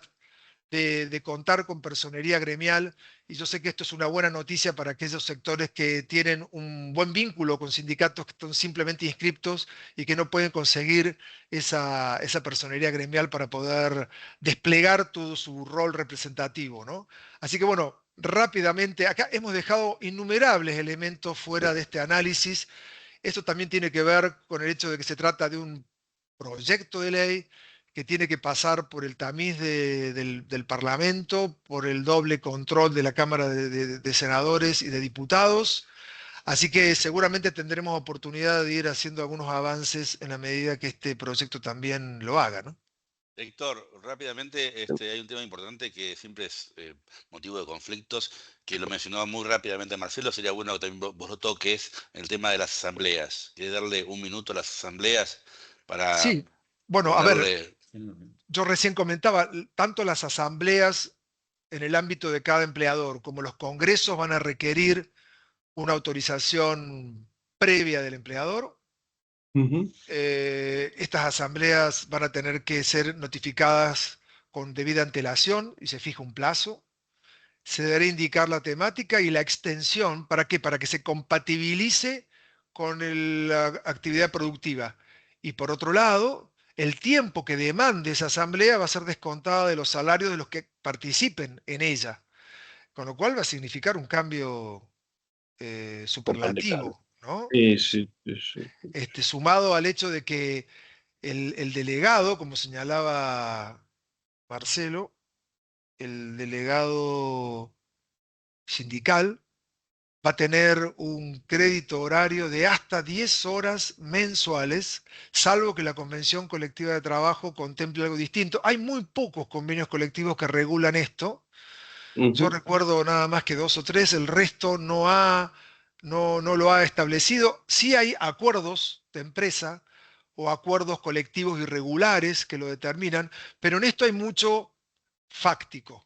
S7: de contar con personería gremial, y yo sé que esto es una buena noticia para aquellos sectores que tienen un buen vínculo con sindicatos que están simplemente inscriptos y que no pueden conseguir esa personería gremial para poder desplegar todo su rol representativo, ¿no? Así que bueno, rápidamente, acá hemos dejado innumerables elementos fuera de este análisis. Esto también tiene que ver con el hecho de que se trata de un proyecto de ley que tiene que pasar por el tamiz del Parlamento, por el doble control de la Cámara de Senadores y de Diputados. Así que seguramente tendremos oportunidad de ir haciendo algunos avances en la medida que este proyecto también lo haga, ¿no?
S5: Héctor, rápidamente, hay un tema importante que siempre es motivo de conflictos, que lo mencionaba muy rápidamente Marcelo. Sería bueno que también vos lo toques, el tema de las asambleas. ¿Quieres darle un minuto a las asambleas para
S7: Sí, bueno, a ver,
S5: ponerle...
S7: yo recién comentaba, tanto las asambleas en el ámbito de cada empleador como los congresos van a requerir una autorización previa del empleador.
S1: Ujú.
S7: Estas asambleas van a tener que ser notificadas con debida antelación y se fija un plazo. Se deberá indicar la temática y la extensión. ¿Para qué? Para que se compatibilice con la actividad productiva. Y por otro lado, el tiempo que demande esa asamblea va a ser descontada de los salarios de los que participen en ella, con lo cual va a significar un cambio
S1: Radical.
S7: superlativo, ¿no?
S1: Sí, sí, sí, sí.
S7: Sumado al hecho de que el delegado, como señalaba Marcelo, el delegado sindical va a tener un crédito horario de hasta 10 horas mensuales, salvo que la Convención Colectiva de Trabajo contemple algo distinto. Hay muy pocos convenios colectivos que regulan esto. Yo
S1: Ujú.
S7: recuerdo nada más que 2 o 3, el resto no lo ha establecido. Sí hay acuerdos de empresa o acuerdos colectivos irregulares que lo determinan, pero en esto hay mucho fáctico,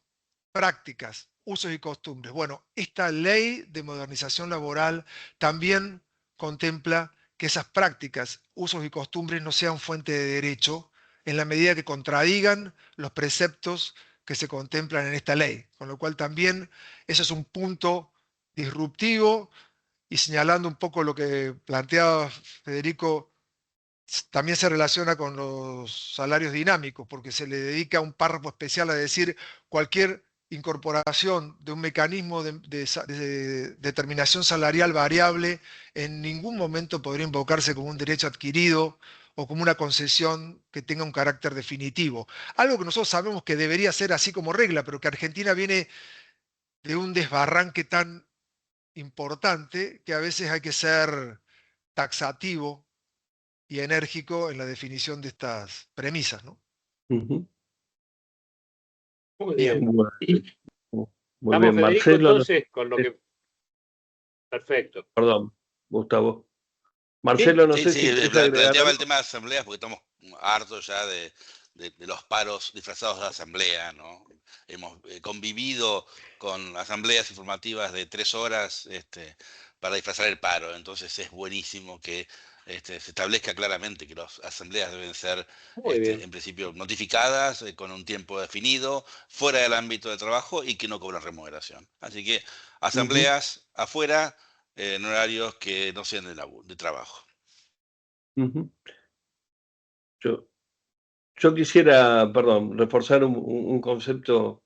S7: prácticas, usos y costumbres. Bueno, esta ley de modernización laboral también contempla que esas prácticas, usos y costumbres no sean fuente de derecho en la medida que contradigan los preceptos que se contemplan en esta ley. Con lo cual también eso es un punto disruptivo, y señalando un poco lo que planteaba Federico, también se relaciona con los salarios dinámicos, porque se le dedica un párrafo especial a decir cualquier incorporación de un mecanismo de determinación salarial variable en ningún momento podría invocarse como un derecho adquirido o como una concesión que tenga un carácter definitivo. Algo que nosotros sabemos que debería ser así como regla, pero que Argentina viene de un desbarranque tan importante que a veces hay que ser taxativo y enérgico en la definición de estas premisas, ¿no?
S1: Ujú.
S2: Muy
S7: Bien.
S2: bien.
S1: Bueno, muy
S2: Estamos,
S1: bien,
S2: Federico,
S1: Marcelo.
S2: entonces, con lo que... Perfecto.
S1: Perdón, Gustavo.
S2: ¿Sí?
S1: Marcelo, no
S5: Sí,
S1: sé si
S5: sí,
S1: querés agregar
S5: planteaba el
S1: algo.
S5: tema de asambleas porque estamos hartos ya de los paros disfrazados de asamblea, ¿no? Hemos convivido con asambleas informativas de 3 horas para disfrazar el paro, entonces es buenísimo que se establezca claramente que las asambleas deben ser,
S2: Muy bien.
S5: en principio, notificadas con un tiempo definido, fuera del ámbito de trabajo y que no cobran remuneración. Así que asambleas afuera, en horarios que no sean de trabajo.
S1: Yo quisiera, perdón, reforzar un concepto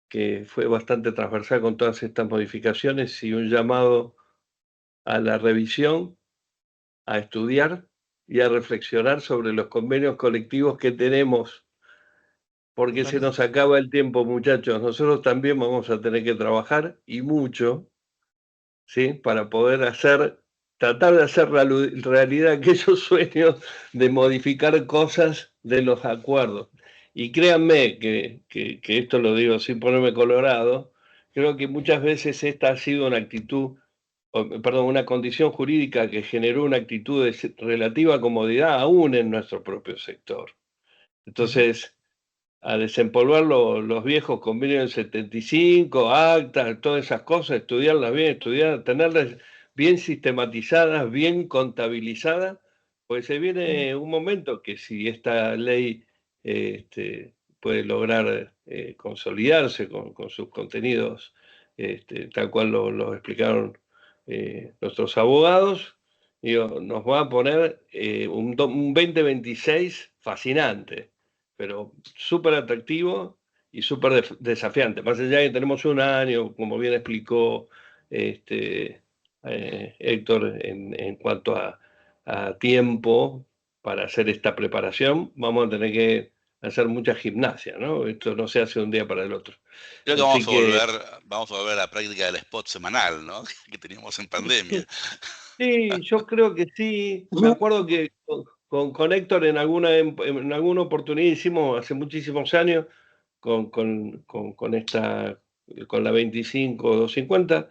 S1: que fue bastante transversal con todas estas modificaciones y un llamado a la revisión, a estudiar y a reflexionar sobre los convenios colectivos que tenemos, porque se nos acaba el tiempo, muchachos. Nosotros también vamos a tener que trabajar y mucho, ¿sí? Para poder tratar de hacer realidad aquellos sueños de modificar cosas de los acuerdos. Y créanme que esto lo digo sin ponerme colorado, creo que muchas veces esta ha sido una condición jurídica que generó una actitud de relativa comodidad aún en nuestro propio sector. Entonces, a desempolvar los viejos convenios del 75, actas, todas esas cosas, estudiarlas bien, tenerlas bien sistematizadas, bien contabilizadas, pues se viene un momento que si esta ley puede lograr consolidarse con sus contenidos, tal cual lo explicaron nuestros abogados, nos va a poner un 2026 fascinante, pero súper atractivo y súper desafiante. Más allá de que tenemos un año, como bien explicó Héctor, en cuanto a tiempo para hacer esta preparación, vamos a tener que hacer mucha gimnasia, ¿no? Esto no se hace de un día para el otro.
S5: Creo que vamos a volver a la práctica del spot semanal, ¿no? Que teníamos en pandemia.
S1: Sí, yo creo que sí. Me acuerdo que con Héctor en alguna oportunidad hicimos hace muchísimos años con la 25-250,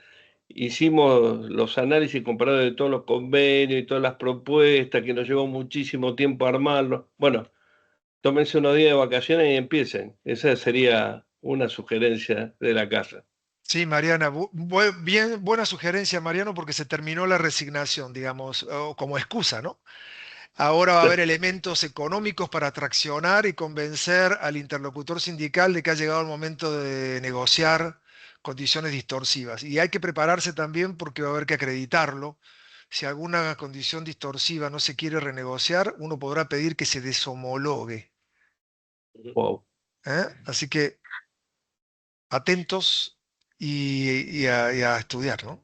S1: hicimos los análisis comparados de todos los convenios y todas las propuestas, que nos llevó muchísimo tiempo armarlo. Bueno, tómense unos días de vacaciones y empiecen. Esa sería una sugerencia de la casa.
S7: Sí, Mariana, buena sugerencia, Mariano, porque se terminó la resignación, digamos, como excusa, ¿no? Ahora va a haber elementos económicos para traccionar y convencer al interlocutor sindical de que ha llegado el momento de negociar condiciones distorsivas. Y hay que prepararse también porque va a haber que acreditarlo. Si alguna condición distorsiva no se quiere renegociar, uno podrá pedir que se deshomologue.
S1: Wow.
S7: Así que atentos y a estudiar, ¿no?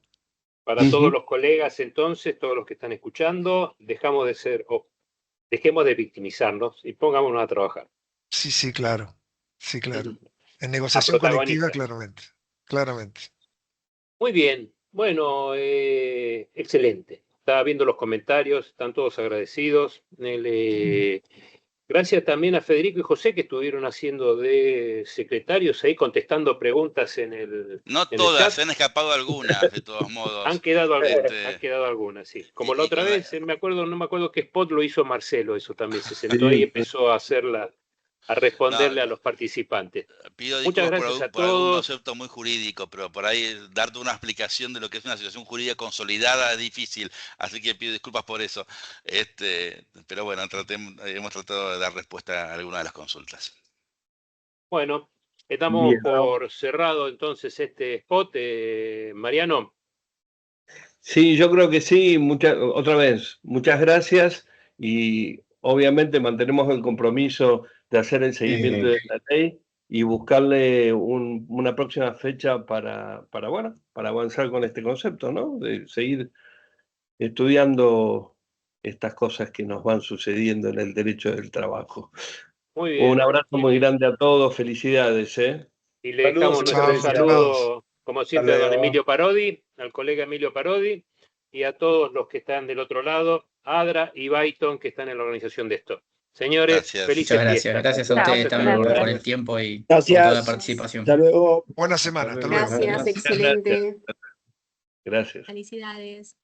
S2: Para todos los colegas, entonces, todos los que están escuchando, dejemos de victimizarnos y pongámonos a trabajar.
S7: Sí, claro. Sí, claro. En negociación colectiva, claramente. Muy
S2: bien. Bueno, excelente. Estaba viendo los comentarios, están todos agradecidos. Gracias también a Federico y José, que estuvieron haciendo de secretarios ahí, contestando preguntas en el
S5: No
S2: en
S5: todas,
S2: el chat.
S5: se han escapado algunas, de todos modos.
S2: Han quedado algunas, sí. Como la otra vez, no me acuerdo qué spot lo hizo Marcelo, eso también se sentó ahí y empezó a responderle a los participantes.
S5: Pido
S2: Muchas
S5: disculpas
S2: gracias a
S5: por algún
S2: todos.
S5: concepto muy jurídico, pero por ahí darte una explicación de lo que es una situación jurídica consolidada es difícil, así que pido disculpas por eso. Pero bueno, hemos tratado de dar respuesta a algunas de las consultas.
S2: Bueno, estamos por cerrado entonces este spot, Mariano.
S1: Sí, yo creo que sí. Otra vez, muchas gracias y obviamente mantenemos el compromiso de hacer el seguimiento de la ley y buscarle una próxima fecha para avanzar con este concepto, ¿no? De seguir estudiando estas cosas que nos van sucediendo en el derecho del trabajo.
S2: Muy bien.
S1: Un abrazo muy grande a todos, felicidades, ¿eh?
S2: Y le dejamos nuestro saludo, como siempre, a don Emilio Parodi, al colega Emilio Parodi, y a todos los que están del otro lado, Adra y Byton, que están en la organización de esto. Señores, felices fiestas.
S8: Gracias a ustedes también por el tiempo y por toda la participación.
S7: Hasta luego. Buena semana. Hasta luego.
S3: Gracias, excelente.
S1: Gracias.
S3: Felicidades.